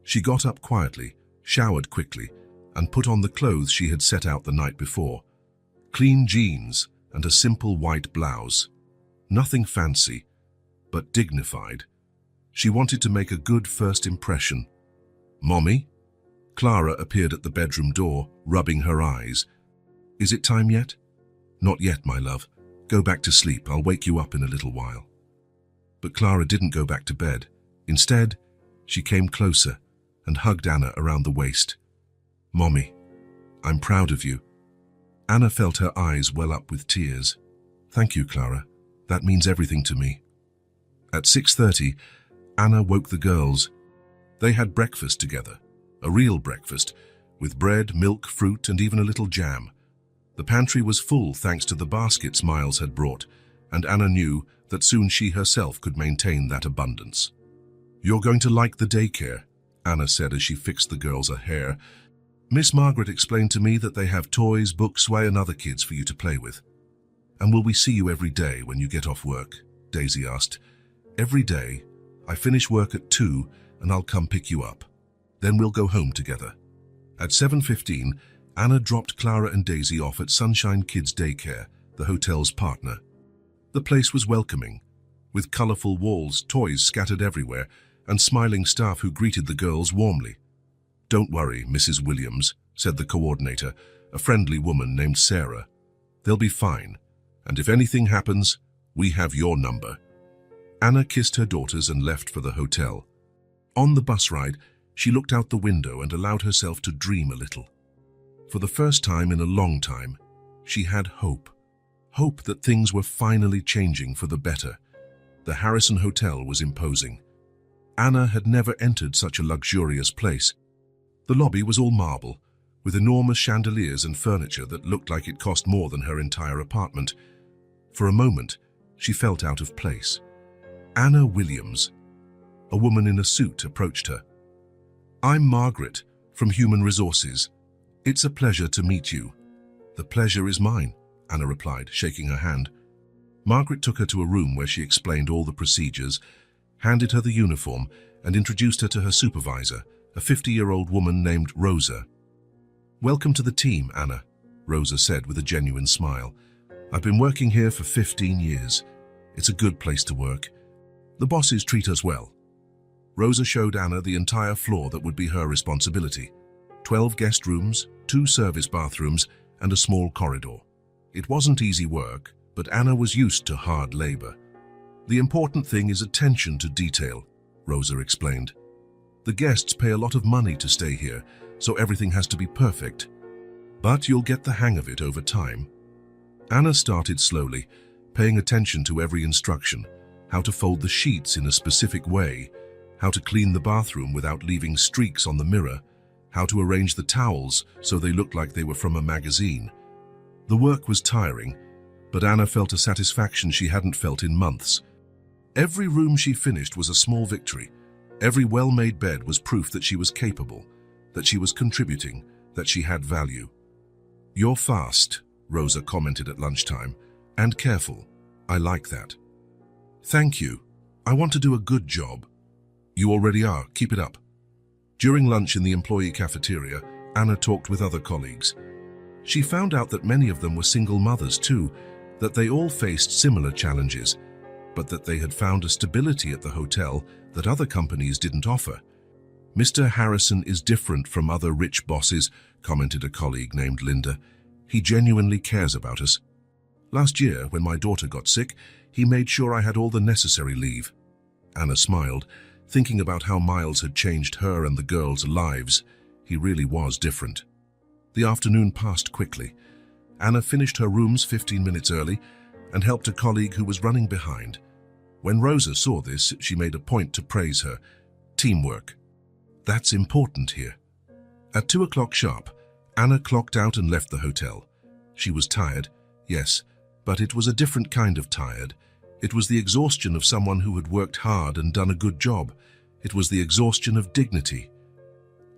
She got up quietly, showered quickly, and put on the clothes she had set out the night before. Clean jeans and a simple white blouse. Nothing fancy, but dignified. She wanted to make a good first impression. Mommy? Clara appeared at the bedroom door, rubbing her eyes. Is it time yet? Not yet, my love. Go back to sleep. I'll wake you up in a little while. But Clara didn't go back to bed. Instead, she came closer and hugged Anna around the waist. Mommy, I'm proud of you. Anna felt her eyes well up with tears. Thank you, Clara. That means everything to me. At 6:30, Anna woke the girls. They had breakfast together, a real breakfast, with bread, milk, fruit, and even a little jam. The pantry was full thanks to the baskets Miles had brought, and Anna knew that soon she herself could maintain that abundance. You're going to like the daycare, Anna said as she fixed the girls' hair. Miss Margaret explained to me that they have toys, books, sway, and other kids for you to play with. And will we see you every day when you get off work? Daisy asked. Every day. I finish work at 2 and I'll come pick you up. Then we'll go home together. At 7:15, Anna dropped Clara and Daisy off at Sunshine Kids Daycare, the hotel's partner. The place was welcoming, with colorful walls, toys scattered everywhere, and smiling staff who greeted the girls warmly. Don't worry, Mrs. Williams, said the coordinator, a friendly woman named Sarah. They'll be fine, and if anything happens, we have your number. Anna kissed her daughters and left for the hotel. On the bus ride, she looked out the window and allowed herself to dream a little. For the first time in a long time, she had hope. Hope that things were finally changing for the better. The Harrison Hotel was imposing. Anna had never entered such a luxurious place. The lobby was all marble, with enormous chandeliers and furniture that looked like it cost more than her entire apartment. For a moment, she felt out of place. Anna Williams, a woman in a suit, approached her. "I'm Margaret, from Human Resources. It's a pleasure to meet you." "The pleasure is mine," Anna replied, shaking her hand. Margaret took her to a room where she explained all the procedures, handed her the uniform, and introduced her to her supervisor, a 50-year-old woman named Rosa. "Welcome to the team, Anna," Rosa said with a genuine smile. "I've been working here for 15 years. It's a good place to work. The bosses treat us well." Rosa showed Anna the entire floor that would be her responsibility. 12 guest rooms, 2 service bathrooms, and a small corridor. It wasn't easy work, but Anna was used to hard labor. "The important thing is attention to detail," Rosa explained. "The guests pay a lot of money to stay here, so everything has to be perfect. But you'll get the hang of it over time." Anna started slowly, paying attention to every instruction: how to fold the sheets in a specific way, how to clean the bathroom without leaving streaks on the mirror, how to arrange the towels so they looked like they were from a magazine. The work was tiring, but Anna felt a satisfaction she hadn't felt in months. Every room she finished was a small victory. Every well-made bed was proof that she was capable, that she was contributing, that she had value. "You're fast," Rosa commented at lunchtime, "and careful. I like that." "Thank you. I want to do a good job." "You already are. Keep it up." During lunch in the employee cafeteria, Anna talked with other colleagues. She found out that many of them were single mothers too, that they all faced similar challenges, but that they had found a stability at the hotel that other companies didn't offer. "Mr. Harrison is different from other rich bosses," commented a colleague named Linda. "He genuinely cares about us. Last year, when my daughter got sick, he made sure I had all the necessary leave." Anna smiled, thinking about how Miles had changed her and the girls' lives. He really was different. The afternoon passed quickly. Anna finished her rooms 15 minutes early and helped a colleague who was running behind. When Rosa saw this, she made a point to praise her. Teamwork. That's important here. At 2 o'clock sharp, Anna clocked out and left the hotel. She was tired, yes, but it was a different kind of tired. It was the exhaustion of someone who had worked hard and done a good job. It was the exhaustion of dignity.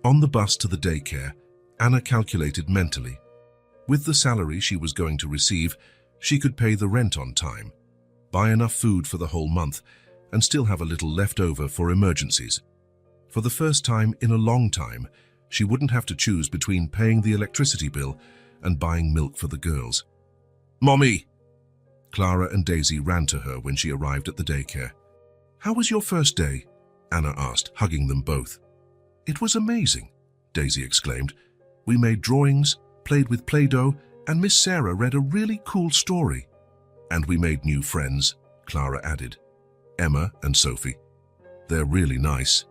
On the bus to the daycare, Anna calculated mentally. With the salary she was going to receive, she could pay the rent on time, buy enough food for the whole month, and still have a little left over for emergencies. For the first time in a long time, she wouldn't have to choose between paying the electricity bill and buying milk for the girls. "Mommy!" Clara and Daisy ran to her when she arrived at the daycare. "How was your first day?" Anna asked, hugging them both. "It was amazing," Daisy exclaimed. "We made drawings, played with Play-Doh, and Miss Sarah read a really cool story." "And we made new friends," Clara added. "Emma and Sophie. They're really nice."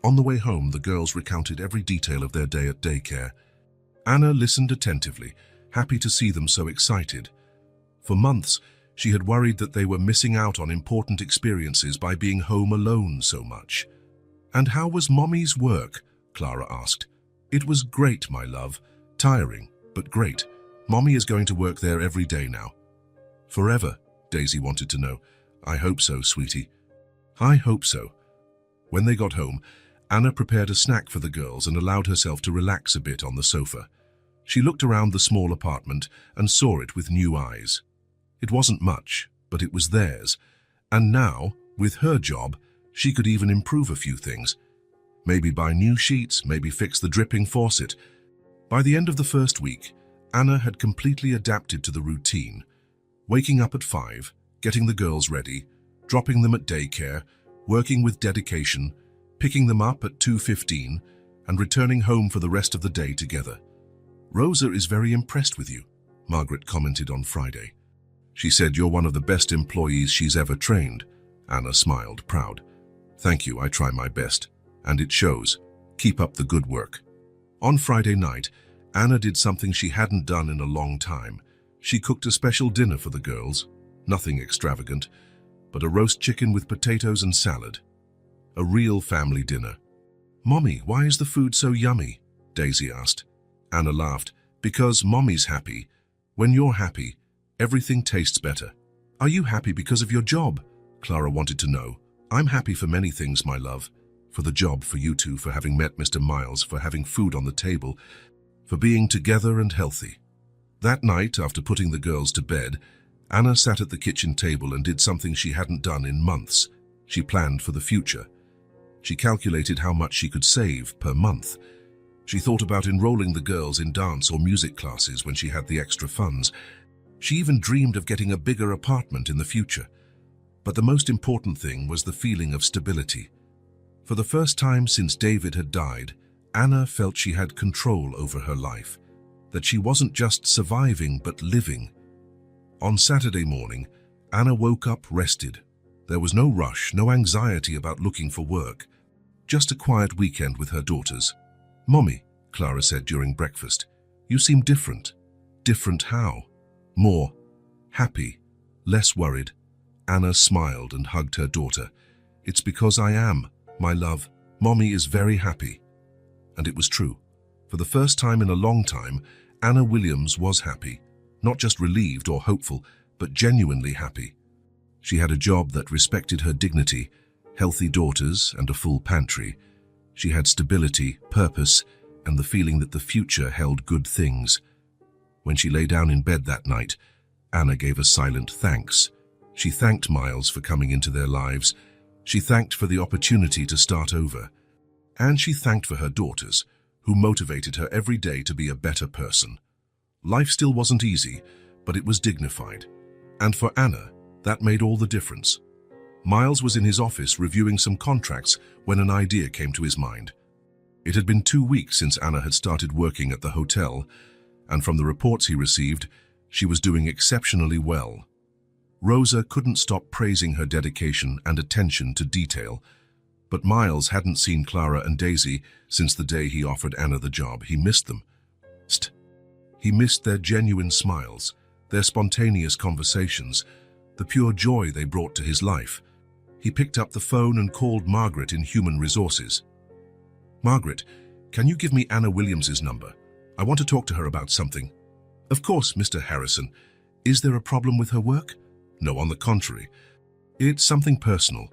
On the way home, the girls recounted every detail of their day at daycare. Anna listened attentively, happy to see them so excited. For months, she had worried that they were missing out on important experiences by being home alone so much. "And how was Mommy's work?" Clara asked. "It was great, my love. Tiring, but great. Mommy is going to work there every day now." "Forever?" Daisy wanted to know. "I hope so, sweetie." "I hope so." When they got home, Anna prepared a snack for the girls and allowed herself to relax a bit on the sofa. She looked around the small apartment and saw it with new eyes. It wasn't much, but it was theirs. And now, with her job, she could even improve a few things. Maybe buy new sheets, maybe fix the dripping faucet. By the end of the first week, Anna had completely adapted to the routine. Waking up at 5, getting the girls ready, dropping them at daycare, working with dedication, picking them up at 2:15, and returning home for the rest of the day together. "Rosa is very impressed with you," Margaret commented on Friday. "She said you're one of the best employees she's ever trained." Anna smiled, proud. "Thank you, I try my best. And it shows. Keep up the good work." On Friday night, Anna did something she hadn't done in a long time. She cooked a special dinner for the girls. Nothing extravagant, but a roast chicken with potatoes and salad. A real family dinner. "Mommy, why is the food so yummy?" Daisy asked. Anna laughed. "Because Mommy's happy. When you're happy, everything tastes better." "Are you happy because of your job?" Clara wanted to know. I'm happy for many things, my love. For the job, for you two, for having met Mr. Miles, for having food on the table, for being together and healthy. That night, after putting the girls to bed, Anna sat at the kitchen table and did something she hadn't done in months. She planned for the future. She calculated how much she could save per month. She thought about enrolling the girls in dance or music classes when she had the extra funds. She even dreamed of getting a bigger apartment in the future. But the most important thing was the feeling of stability. For the first time since David had died, Anna felt she had control over her life, that she wasn't just surviving but living. On Saturday morning, Anna woke up rested. There was no rush, no anxiety about looking for work, just a quiet weekend with her daughters. "Mommy," Clara said during breakfast, "you seem different." "Different how?" "More happy, less worried." Anna smiled and hugged her daughter. "It's because I am, my love. Mommy is very happy." And it was true. For the first time in a long time, Anna Williams was happy. Not just relieved or hopeful, but genuinely happy. She had a job that respected her dignity, healthy daughters and a full pantry. She had stability, purpose, and the feeling that the future held good things. When she lay down in bed that night, Anna gave a silent thanks. She thanked Miles for coming into their lives. She thanked for the opportunity to start over. And she thanked for her daughters, who motivated her every day to be a better person. Life still wasn't easy, but it was dignified. And for Anna, that made all the difference. Miles was in his office reviewing some contracts when an idea came to his mind. It had been 2 weeks since Anna had started working at the hotel, and from the reports he received, she was doing exceptionally well. Rosa couldn't stop praising her dedication and attention to detail, but Miles hadn't seen Clara and Daisy since the day he offered Anna the job. He missed them. He missed their genuine smiles, their spontaneous conversations, the pure joy they brought to his life. He picked up the phone and called Margaret in Human Resources. "Margaret, can you give me Anna Williams's number? I want to talk to her about something." "Of course, Mr. Harrison. Is there a problem with her work?" "No, on the contrary. It's something personal."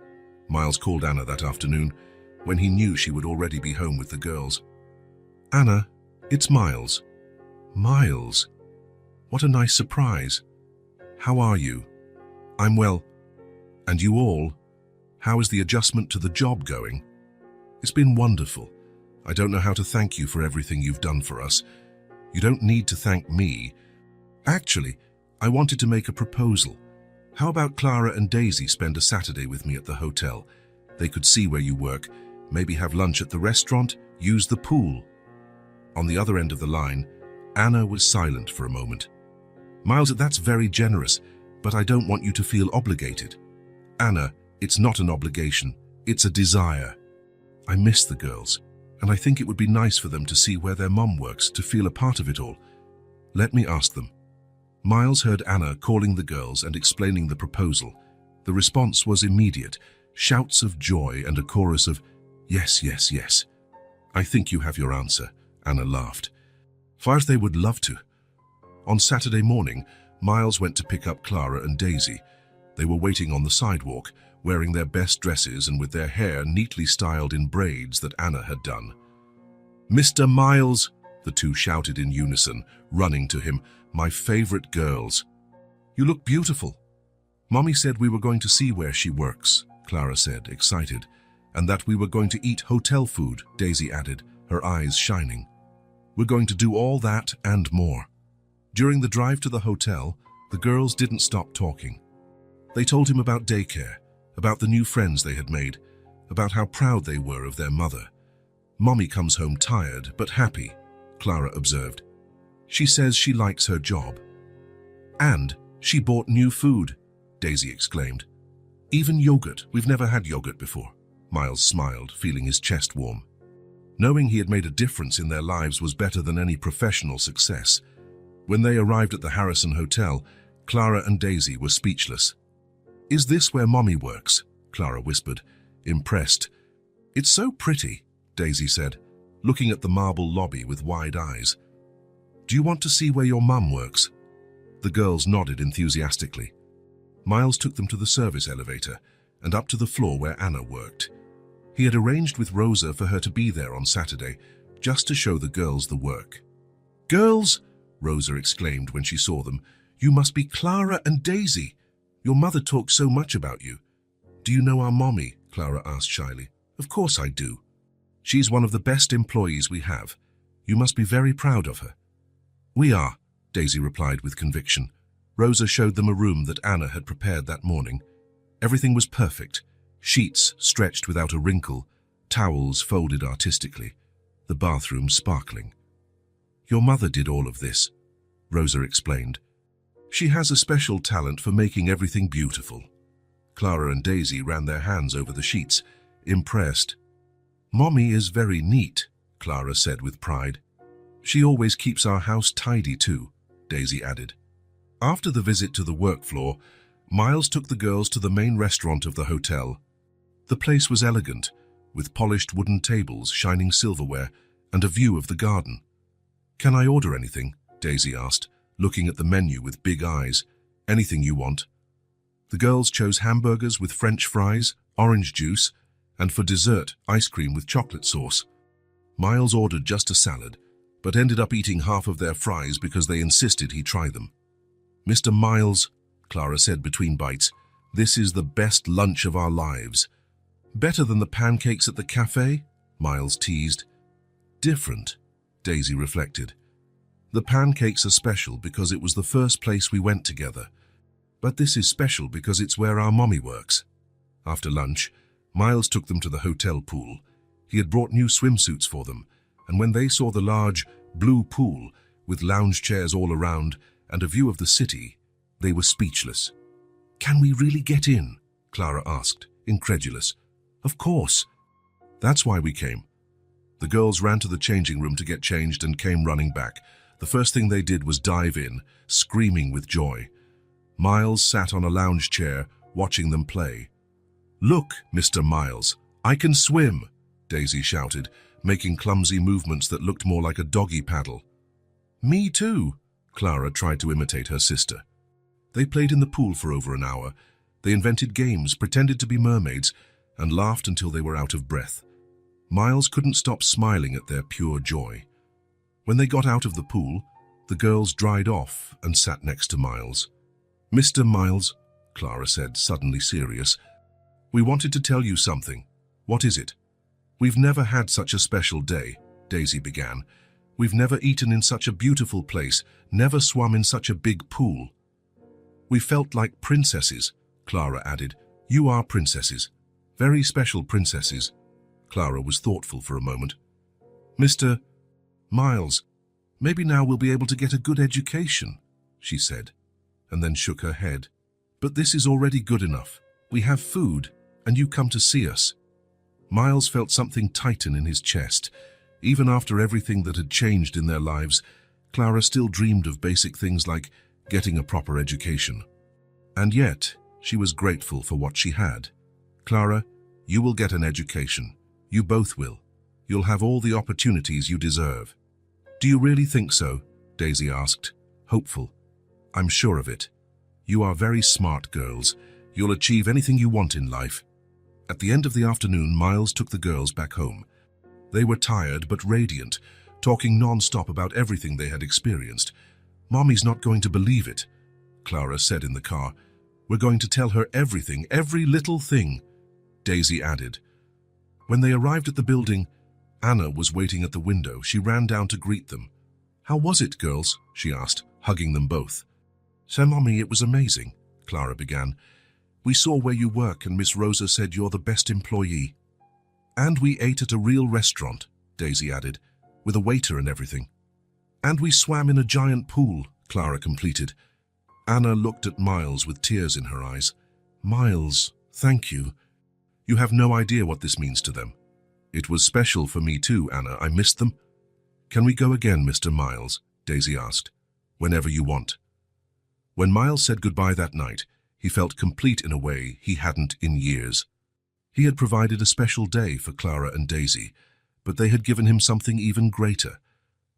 Miles called Anna that afternoon, when he knew she would already be home with the girls. "Anna, it's Miles." "Miles? What a nice surprise. How are you?" "I'm well. And you all? How is the adjustment to the job going?" "It's been wonderful. I don't know how to thank you for everything you've done for us. You don't need to thank me. Actually, I wanted to make a proposal. How about Clara and Daisy spend a Saturday with me at the hotel? They could see where you work, maybe have lunch at the restaurant, use the pool." On the other end of the line, Anna was silent for a moment. "Miles, that's very generous, but I don't want you to feel obligated." "Anna, it's not an obligation, it's a desire. I miss the girls, and I think it would be nice for them to see where their mom works, to feel a part of it all. Let me ask them." Miles heard Anna calling the girls and explaining the proposal. The response was immediate, shouts of joy and a chorus of, "Yes, yes, yes." "I think you have your answer," Anna laughed. "Far they would love to." On Saturday morning, Miles went to pick up Clara and Daisy. They were waiting on the sidewalk, wearing their best dresses and with their hair neatly styled in braids that Anna had done. "Mr. Miles," the two shouted in unison, running to him, "my favorite girls. You look beautiful." "Mommy said we were going to see where she works," Clara said, excited, "and that we were going to eat hotel food," Daisy added, her eyes shining. "We're going to do all that and more." During the drive to the hotel, the girls didn't stop talking. They told him about daycare, about the new friends they had made, about how proud they were of their mother. "Mommy comes home tired but happy," Clara observed. "She says she likes her job." "And she bought new food," Daisy exclaimed. "Even yogurt. We've never had yogurt before." Miles smiled, feeling his chest warm. Knowing he had made a difference in their lives was better than any professional success. When they arrived at the Harrison Hotel, Clara and Daisy were speechless. "Is this where Mommy works?" Clara whispered, impressed. "It's so pretty," Daisy said, looking at the marble lobby with wide eyes. "Do you want to see where your mum works?" The girls nodded enthusiastically. Miles took them to the service elevator, and up to the floor where Anna worked. He had arranged with Rosa for her to be there on Saturday, just to show the girls the work. "Girls," Rosa exclaimed when she saw them, "you must be Clara and Daisy. Your mother talks so much about you." "Do you know our mommy?" Clara asked shyly. "Of course I do. She's one of the best employees we have. You must be very proud of her." "We are," Daisy replied with conviction. Rosa showed them a room that Anna had prepared that morning. Everything was perfect. Sheets stretched without a wrinkle, towels folded artistically, the bathroom sparkling. "Your mother did all of this," Rosa explained. "She has a special talent for making everything beautiful." Clara and Daisy ran their hands over the sheets, impressed. "Mommy is very neat," Clara said with pride. "She always keeps our house tidy too," Daisy added. After the visit to the work floor, Miles took the girls to the main restaurant of the hotel. The place was elegant, with polished wooden tables, shining silverware, and a view of the garden. "Can I order anything?" Daisy asked, looking at the menu with big eyes. "Anything you want." The girls chose hamburgers with French fries, orange juice, and for dessert, ice cream with chocolate sauce. Miles ordered just a salad, but ended up eating half of their fries because they insisted he try them. "Mr. Miles," Clara said between bites, "this is the best lunch of our lives." "Better than the pancakes at the cafe?" Miles teased. "Different," Daisy reflected. "The pancakes are special because it was the first place we went together. But this is special because it's where our mommy works." After lunch, Miles took them to the hotel pool. He had brought new swimsuits for them, and when they saw the large, blue pool with lounge chairs all around and a view of the city, they were speechless. "Can we really get in?" Clara asked, incredulous. "Of course. That's why we came." The girls ran to the changing room to get changed and came running back. The first thing they did was dive in, screaming with joy. Miles sat on a lounge chair, watching them play. "Look, Mr. Miles, I can swim," Daisy shouted, making clumsy movements that looked more like a doggy paddle. "Me too," Clara tried to imitate her sister. They played in the pool for over an hour. They invented games, pretended to be mermaids, and laughed until they were out of breath. Miles couldn't stop smiling at their pure joy. When they got out of the pool, the girls dried off and sat next to Miles. "Mr. Miles," Clara said, suddenly serious, "we wanted to tell you something." "What is it?" "We've never had such a special day," Daisy began. "We've never eaten in such a beautiful place, never swum in such a big pool." "We felt like princesses," Clara added. "You are princesses. Very special princesses." Clara was thoughtful for a moment. "Mr. Miles, maybe now we'll be able to get a good education," she said, and then shook her head. "But this is already good enough. We have food, and you come to see us." Miles felt something tighten in his chest. Even after everything that had changed in their lives, Clara still dreamed of basic things like getting a proper education. And yet, she was grateful for what she had. "Clara, you will get an education. You both will. You'll have all the opportunities you deserve." "Do you really think so?" Daisy asked, hopeful. "I'm sure of it. You are very smart girls. You'll achieve anything you want in life." At the end of the afternoon, Miles took the girls back home. They were tired but radiant, talking non-stop about everything they had experienced. "Mommy's not going to believe it," Clara said in the car. "We're going to tell her everything, every little thing," Daisy added. When they arrived at the building, Anna was waiting at the window. She ran down to greet them. "How was it, girls?" she asked, hugging them both. "So, Mommy, it was amazing," Clara began. "We saw where you work and Miss Rosa said you're the best employee." "And we ate at a real restaurant," Daisy added, "with a waiter and everything." "And we swam in a giant pool," Clara completed. Anna looked at Miles with tears in her eyes. "Miles, thank you. You have no idea what this means to them." "It was special for me too, Anna. I missed them." "Can we go again, Mr. Miles?" Daisy asked. "Whenever you want." When Miles said goodbye that night, he felt complete in a way he hadn't in years. He had provided a special day for Clara and Daisy, but they had given him something even greater,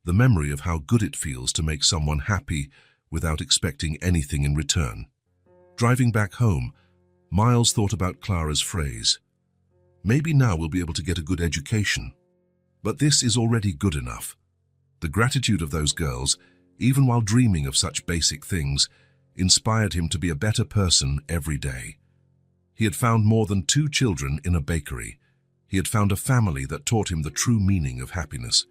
the memory of how good it feels to make someone happy without expecting anything in return. Driving back home, Miles thought about Clara's phrase. Maybe now we'll be able to get a good education. But this is already good enough. The gratitude of those girls, even while dreaming of such basic things, inspired him to be a better person every day. He had found more than 2 children in a bakery. He had found a family that taught him the true meaning of happiness.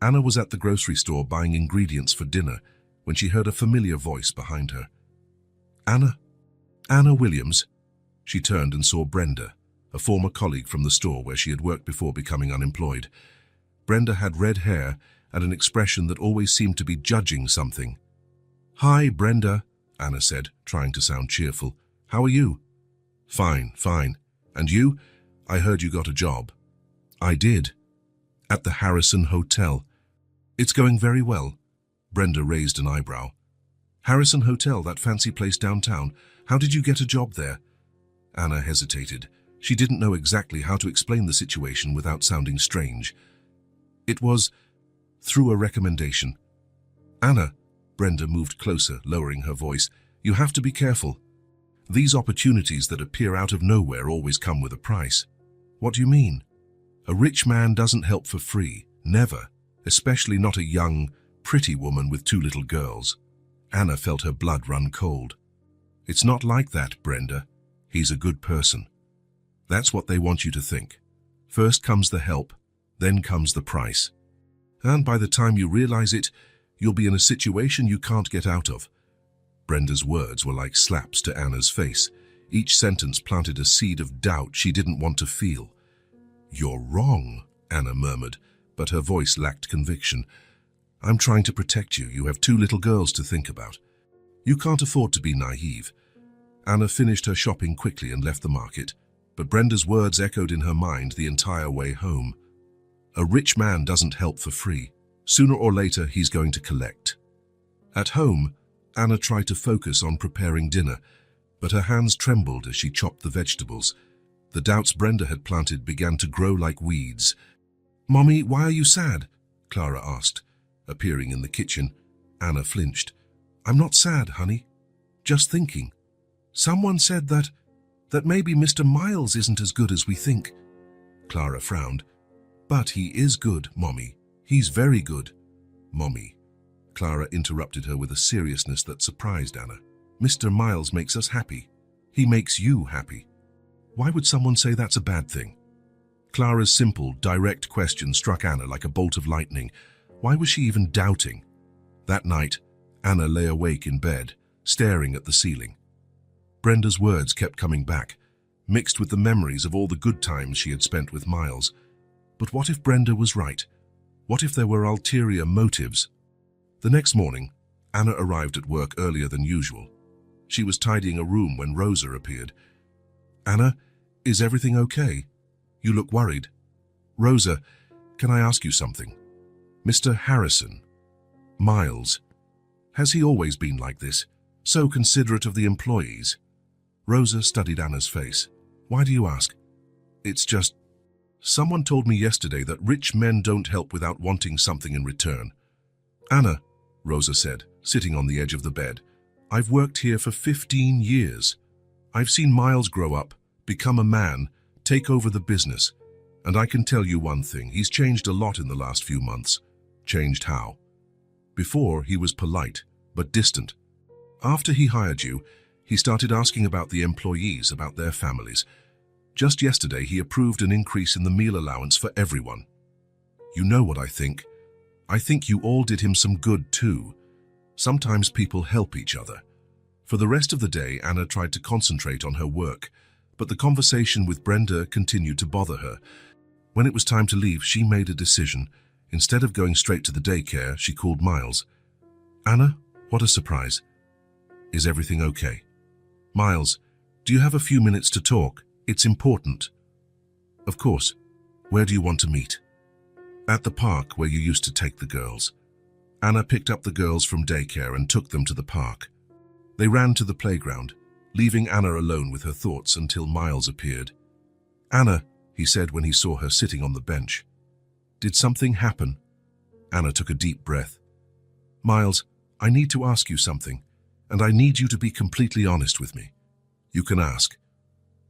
Anna was at the grocery store buying ingredients for dinner when she heard a familiar voice behind her. Anna? Anna Williams? She turned and saw Brenda, a former colleague from the store where she had worked before becoming unemployed. Brenda had red hair and an expression that always seemed to be judging something. "Hi, Brenda," Anna said, trying to sound cheerful. "How are you?" "Fine, fine. And you? I heard you got a job." "I did. At the Harrison Hotel." "It's going very well." Brenda raised an eyebrow. "Harrison Hotel, that fancy place downtown. How did you get a job there?" Anna hesitated. She didn't know exactly how to explain the situation without sounding strange. "It was through a recommendation." "Anna," Brenda moved closer, lowering her voice, "you have to be careful. These opportunities that appear out of nowhere always come with a price." "What do you mean?" "A rich man doesn't help for free, never, especially not a young, pretty woman with 2 little girls." Anna felt her blood run cold. "It's not like that, Brenda. He's a good person. That's what they want you to think. First comes the help, then comes the price. And by the time you realize it, you'll be in a situation you can't get out of." Brenda's words were like slaps to Anna's face. Each sentence planted a seed of doubt she didn't want to feel. "You're wrong," Anna murmured, but her voice lacked conviction. "I'm trying to protect you. You have 2 little girls to think about. You can't afford to be naive." Anna finished her shopping quickly and left the market, but Brenda's words echoed in her mind the entire way home. A rich man doesn't help for free. Sooner or later, he's going to collect. At home, Anna tried to focus on preparing dinner, but her hands trembled as she chopped the vegetables. The doubts Brenda had planted began to grow like weeds. "Mommy, why are you sad?" Clara asked, appearing in the kitchen. Anna flinched. "I'm not sad, honey. Just thinking. Someone said that maybe Mr. Miles isn't as good as we think." Clara frowned. "But he is good, Mommy. He's very good." "Mommy." Clara interrupted her with a seriousness that surprised Anna. "Mr. Miles makes us happy. He makes you happy. Why would someone say that's a bad thing?" Clara's simple, direct question struck Anna like a bolt of lightning. Why was she even doubting? That night, Anna lay awake in bed, staring at the ceiling. Brenda's words kept coming back, mixed with the memories of all the good times she had spent with Miles. But what if Brenda was right? What if there were ulterior motives? The next morning, Anna arrived at work earlier than usual. She was tidying a room when Rosa appeared. "Anna, is everything okay? You look worried." "Rosa, can I ask you something? Mr. Harrison, Miles, has he always been like this, so considerate of the employees?" Rosa studied Anna's face. "Why do you ask?" "It's just, someone told me yesterday that rich men don't help without wanting something in return." "Anna," Rosa said, sitting on the edge of the bed, "I've worked here for 15 years. I've seen Miles grow up, become a man, take over the business. And I can tell you one thing, he's changed a lot in the last few months." "Changed how?" "Before, he was polite, but distant. After he hired you, he started asking about the employees, about their families. Just yesterday, he approved an increase in the meal allowance for everyone. You know what I think? I think you all did him some good too. Sometimes people help each other." For the rest of the day, Anna tried to concentrate on her work, but the conversation with Brenda continued to bother her. When it was time to leave, she made a decision. Instead of going straight to the daycare, she called Miles. "Anna, what a surprise. Is everything okay?" "Miles, do you have a few minutes to talk? It's important." "Of course. Where do you want to meet?" "At the park where you used to take the girls." Anna picked up the girls from daycare and took them to the park. They ran to the playground, leaving Anna alone with her thoughts until Miles appeared. "Anna," he said when he saw her sitting on the bench. "Did something happen?" Anna took a deep breath. "Miles, I need to ask you something, and I need you to be completely honest with me." "You can ask."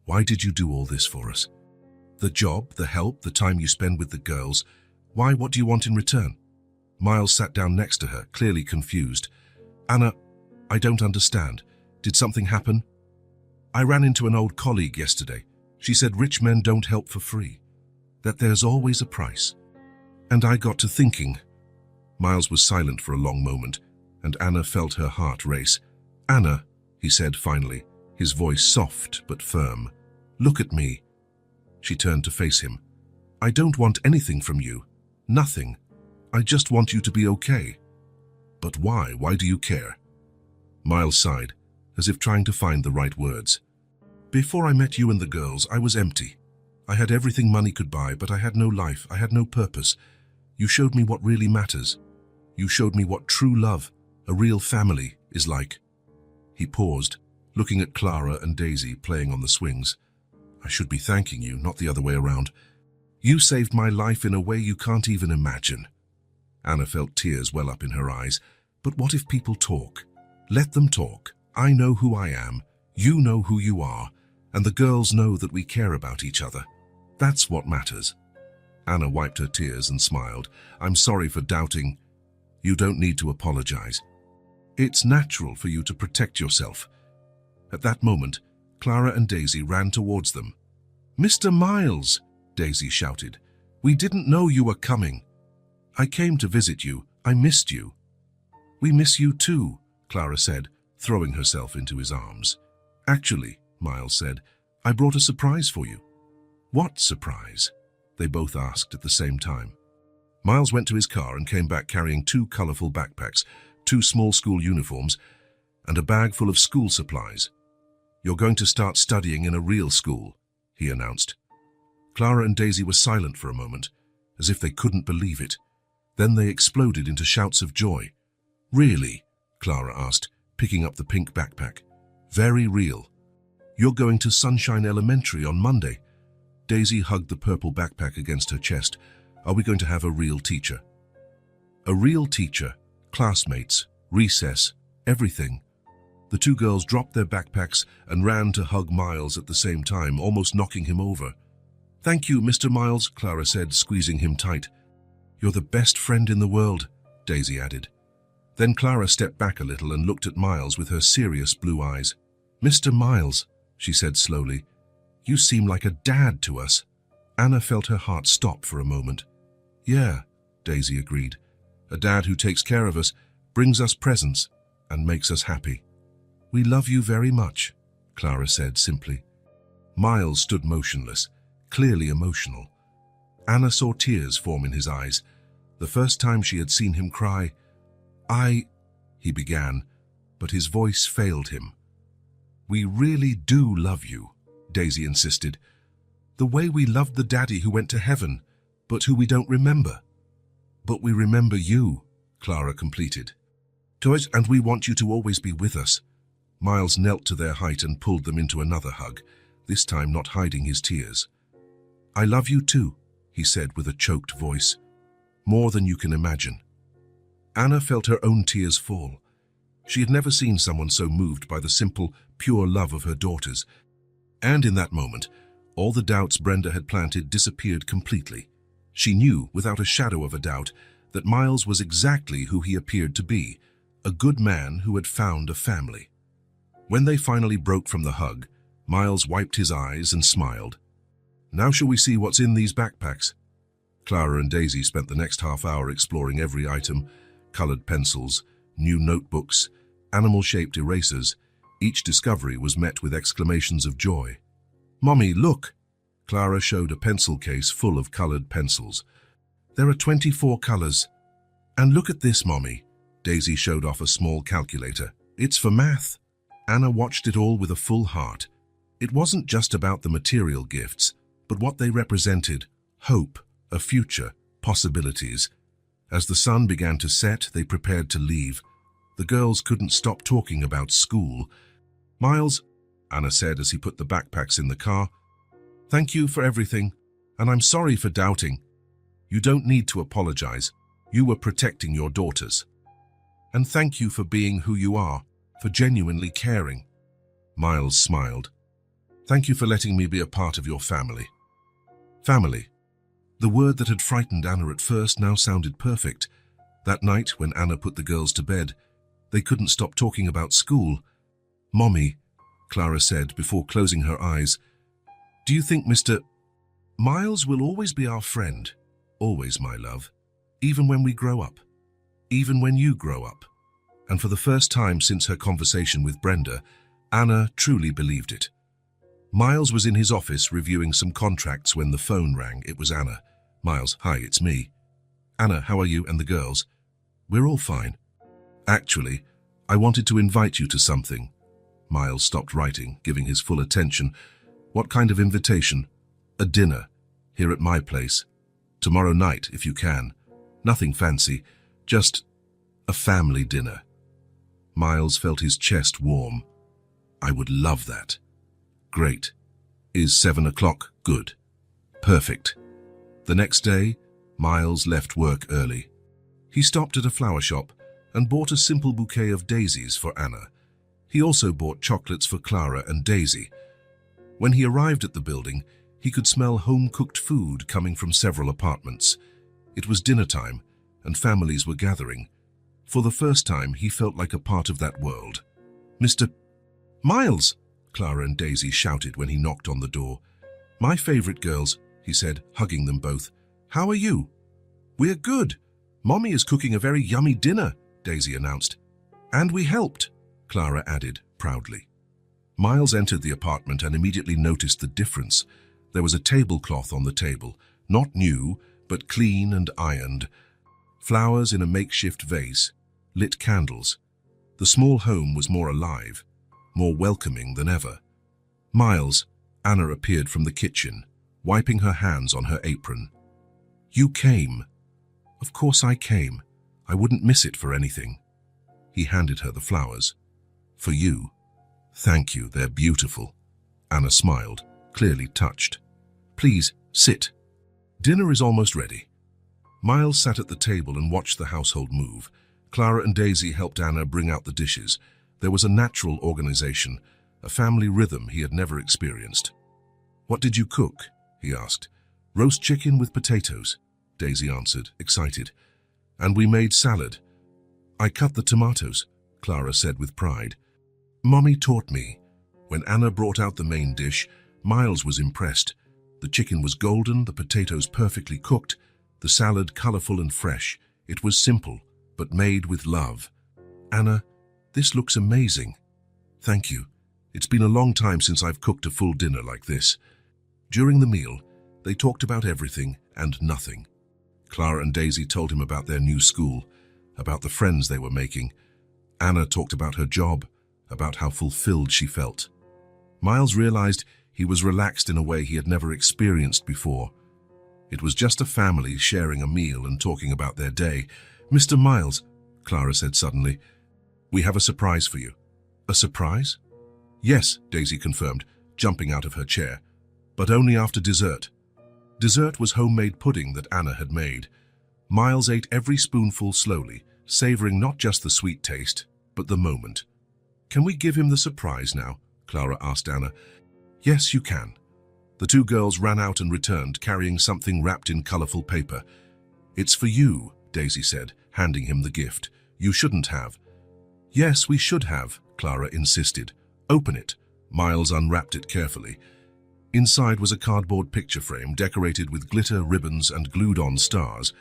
Why did you do all this for us? The job, the help, the time you spend with the girls. Why, what do you want in return? Miles sat down next to her, clearly confused. Anna, I don't understand. Did something happen? I ran into an old colleague yesterday. She said rich men don't help for free, that there's always a price. And I got to thinking. Miles was silent for a long moment, and Anna felt her heart race. Anna, he said finally, his voice soft but firm. Look at me. She turned to face him. I don't want anything from you. Nothing. I just want you to be okay. But why? Why do you care? Miles sighed, as if trying to find the right words. Before I met you and the girls, I was empty. I had everything money could buy, but I had no life. I had no purpose. You showed me what really matters. You showed me what true love, a real family, is like. He paused, looking at Clara and Daisy playing on the swings. I should be thanking you, not the other way around. You saved my life in a way you can't even imagine. Anna felt tears well up in her eyes. But what if people talk? Let them talk. I know who I am. You know who you are. And the girls know that we care about each other. That's what matters. Anna wiped her tears and smiled. I'm sorry for doubting. You don't need to apologize. It's natural for you to protect yourself. At that moment, Clara and Daisy ran towards them. Mr. Miles, Daisy shouted. We didn't know you were coming. I came to visit you. I missed you. We miss you too, Clara said, throwing herself into his arms. Actually, Miles said, I brought a surprise for you. What surprise? They both asked at the same time. Miles went to his car and came back carrying 2 colorful backpacks, 2 small school uniforms, and a bag full of school supplies. You're going to start studying in a real school, he announced. Clara and Daisy were silent for a moment, as if they couldn't believe it. Then they exploded into shouts of joy. Really? Clara asked, picking up the pink backpack. Very real. You're going to Sunshine Elementary on Monday. Daisy hugged the purple backpack against her chest. Are we going to have a real teacher? A real teacher, classmates, recess, everything. The 2 girls dropped their backpacks and ran to hug Miles at the same time, almost knocking him over. Thank you, Mr. Miles, Clara said, squeezing him tight. You're the best friend in the world, Daisy added. Then Clara stepped back a little and looked at Miles with her serious blue eyes. Mr. Miles, she said slowly, you seem like a dad to us. Anna felt her heart stop for a moment. Yeah, Daisy agreed. A dad who takes care of us, brings us presents, and makes us happy. We love you very much, Clara said simply. Miles stood motionless, clearly emotional. Anna saw tears form in his eyes, the first time she had seen him cry. He began, but his voice failed him. We really do love you, Daisy insisted. The way we loved the daddy who went to heaven, but who we don't remember. But we remember you, Clara completed. Toys, and we want you to always be with us. Miles knelt to their height and pulled them into another hug, this time not hiding his tears. I love you too, he said with a choked voice. More than you can imagine. Anna felt her own tears fall. She had never seen someone so moved by the simple, pure love of her daughters. And in that moment, all the doubts Brenda had planted disappeared completely. She knew, without a shadow of a doubt, that Miles was exactly who he appeared to be, a good man who had found a family. When they finally broke from the hug, Miles wiped his eyes and smiled. Now shall we see what's in these backpacks? Clara and Daisy spent the next half hour exploring every item, colored pencils, new notebooks, animal-shaped erasers. Each discovery was met with exclamations of joy. Mommy, look! Clara showed a pencil case full of colored pencils. There are 24 colors. And look at this, Mommy. Daisy showed off a small calculator. It's for math. Anna watched it all with a full heart. It wasn't just about the material gifts, but what they represented: hope, a future, possibilities. As the sun began to set, they prepared to leave. The girls couldn't stop talking about school. Miles, Anna said as he put the backpacks in the car, thank you for everything, and I'm sorry for doubting. You don't need to apologize. You were protecting your daughters. And thank you for being who you are, for genuinely caring. Miles smiled. Thank you for letting me be a part of your family. Family. The word that had frightened Anna at first now sounded perfect. That night, when Anna put the girls to bed, they couldn't stop talking about school. "Mommy," Clara said before closing her eyes, "do you think Mr. Miles will always be our friend? Always, my love. Even when we grow up. Even when you grow up." And for the first time since her conversation with Brenda, Anna truly believed it. Miles was in his office reviewing some contracts when the phone rang. It was Anna. "Miles, hi, it's me." "Anna, how are you and the girls?" "We're all fine." "Actually, I wanted to invite you to something." Miles stopped writing, giving his full attention. "What kind of invitation?" "A dinner, here at my place. Tomorrow night, if you can. Nothing fancy, just a family dinner." Miles felt his chest warm. "I would love that." "Great. Is 7 o'clock good?" "Perfect." The next day, Miles left work early. He stopped at a flower shop and bought a simple bouquet of daisies for Anna. He also bought chocolates for Clara and Daisy. When he arrived at the building, he could smell home-cooked food coming from several apartments. It was dinner time, and families were gathering. For the first time, he felt like a part of that world. "Mr. Miles!" Clara and Daisy shouted when he knocked on the door. "My favorite girls," he said, hugging them both. "How are you?" "We're good. Mommy is cooking a very yummy dinner," Daisy announced. "And we helped," Clara added proudly. Miles entered the apartment and immediately noticed the difference. There was a tablecloth on the table, not new, but clean and ironed. Flowers in a makeshift vase, lit candles. The small home was more alive, more welcoming than ever. "Miles," Anna appeared from the kitchen, wiping her hands on her apron. "You came." "Of course I came. I wouldn't miss it for anything." He handed her the flowers. "For you." "Thank you, they're beautiful." Anna smiled, clearly touched. "Please, sit. Dinner is almost ready." Miles sat at the table and watched the household move. Clara and Daisy helped Anna bring out the dishes. There was a natural organization, a family rhythm he had never experienced. "What did you cook?" he asked. "Roast chicken with potatoes," Daisy answered, excited. "And we made salad." "I cut the tomatoes," Clara said with pride. "Mommy taught me." When Anna brought out the main dish, Miles was impressed. The chicken was golden, the potatoes perfectly cooked, the salad colorful and fresh. It was simple, but made with love. "Anna, this looks amazing." "Thank you. It's been a long time since I've cooked a full dinner like this." During the meal, they talked about everything and nothing. Clara and Daisy told him about their new school, about the friends they were making. Anna talked about her job, about how fulfilled she felt. Miles realized he was relaxed in a way he had never experienced before. It was just a family sharing a meal and talking about their day. "Mr. Miles," Clara said suddenly, "we have a surprise for you." "A surprise?" "Yes," Daisy confirmed, jumping out of her chair, "but only after dessert." Dessert was homemade pudding that Anna had made. Miles ate every spoonful slowly, savoring not just the sweet taste, but the moment. "Can we give him the surprise now?" Clara asked Anna. "Yes, you can." The two girls ran out and returned, carrying something wrapped in colorful paper. "It's for you," Daisy said, handing him the gift. "You shouldn't have." "Yes, we should have," Clara insisted. "Open it." Miles unwrapped it carefully. Inside was a cardboard picture frame decorated with glitter, ribbons, and glued-on stars.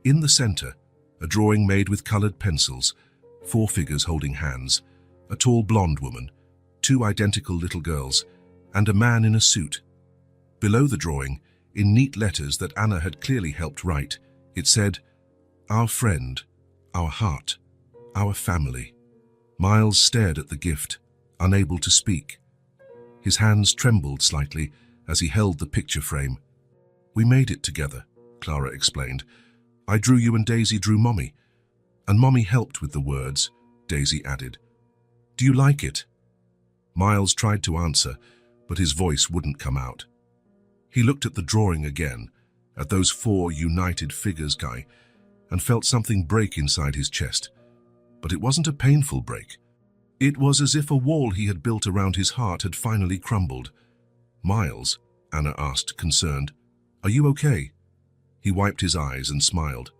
In the center, a drawing made with colored pencils, 4 figures holding hands, a tall blonde woman, 2 identical little girls, and a man in a suit. Below the drawing, in neat letters that Anna had clearly helped write, it said, "Our friend, our heart, our family." Miles stared at the gift, unable to speak. His hands trembled slightly as he held the picture frame. "We made it together," Clara explained. "I drew you and Daisy drew Mommy. And Mommy helped with the words," Daisy added. "Do you like it?" Miles tried to answer, but his voice wouldn't come out. He looked at the drawing again, at those 4 united figures, and felt something break inside his chest. But it wasn't a painful break. It was as if a wall he had built around his heart had finally crumbled. "Miles," Anna asked, concerned, "are you okay?" He wiped his eyes and smiled.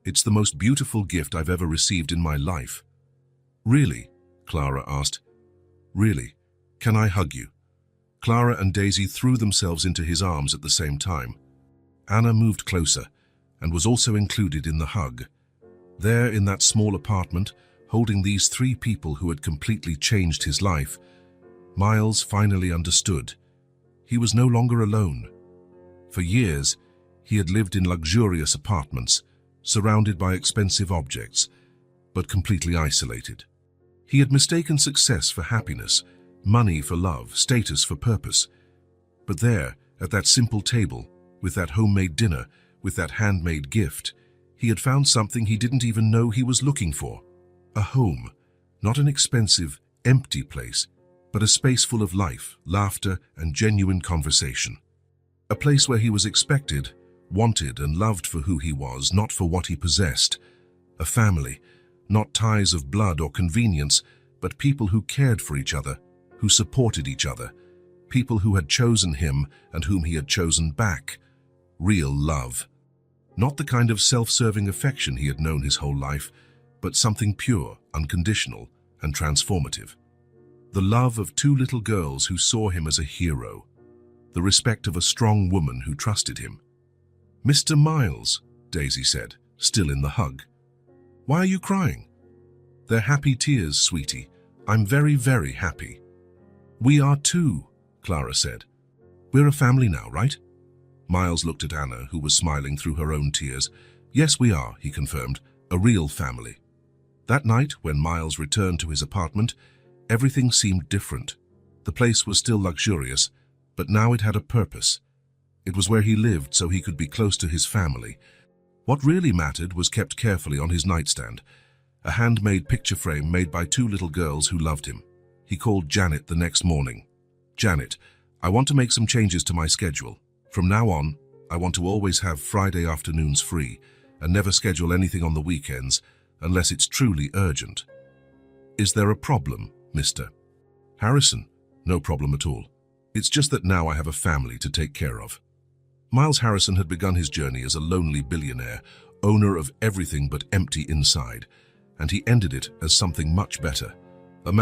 "It's the most beautiful gift I've ever received in my life." "Really?" Clara asked. "Really? Can I hug you?" Clara and Daisy threw themselves into his arms at the same time. Anna moved closer and was also included in the hug. There in that small apartment, holding these three people who had completely changed his life, Miles finally understood. He was no longer alone. For years, he had lived in luxurious apartments, surrounded by expensive objects, but completely isolated. He had mistaken success for happiness, money for love, status for purpose. But there, at that simple table, with that homemade dinner, with that handmade gift, he had found something he didn't even know he was looking for. A home, not an expensive, empty place, but a space full of life, laughter, and genuine conversation. A place where he was expected, wanted, and loved for who he was, not for what he possessed. A family, not ties of blood or convenience, but people who cared for each other, who supported each other, people who had chosen him and whom he had chosen back. Real love. Not the kind of self-serving affection he had known his whole life, but something pure, unconditional, and transformative. The love of two little girls who saw him as a hero. The respect of a strong woman who trusted him. "Mr. Miles," Daisy said, still in the hug. "Why are you crying?" "They're happy tears, sweetie. I'm very, very happy." "We are too," Clara said. "We're a family now, right?" Miles looked at Anna, who was smiling through her own tears. "Yes, we are," he confirmed, "a real family." That night, when Miles returned to his apartment, everything seemed different. The place was still luxurious, but now it had a purpose. It was where he lived so he could be close to his family. What really mattered was kept carefully on his nightstand, a handmade picture frame made by two little girls who loved him. He called Janet the next morning. "Janet, I want to make some changes to my schedule. From now on, I want to always have Friday afternoons free and never schedule anything on the weekends unless it's truly urgent." "Is there a problem, Mr. Harrison?" "No problem at all. It's just that now I have a family to take care of." Miles Harrison had begun his journey as a lonely billionaire, owner of everything but empty inside, and he ended it as something much better.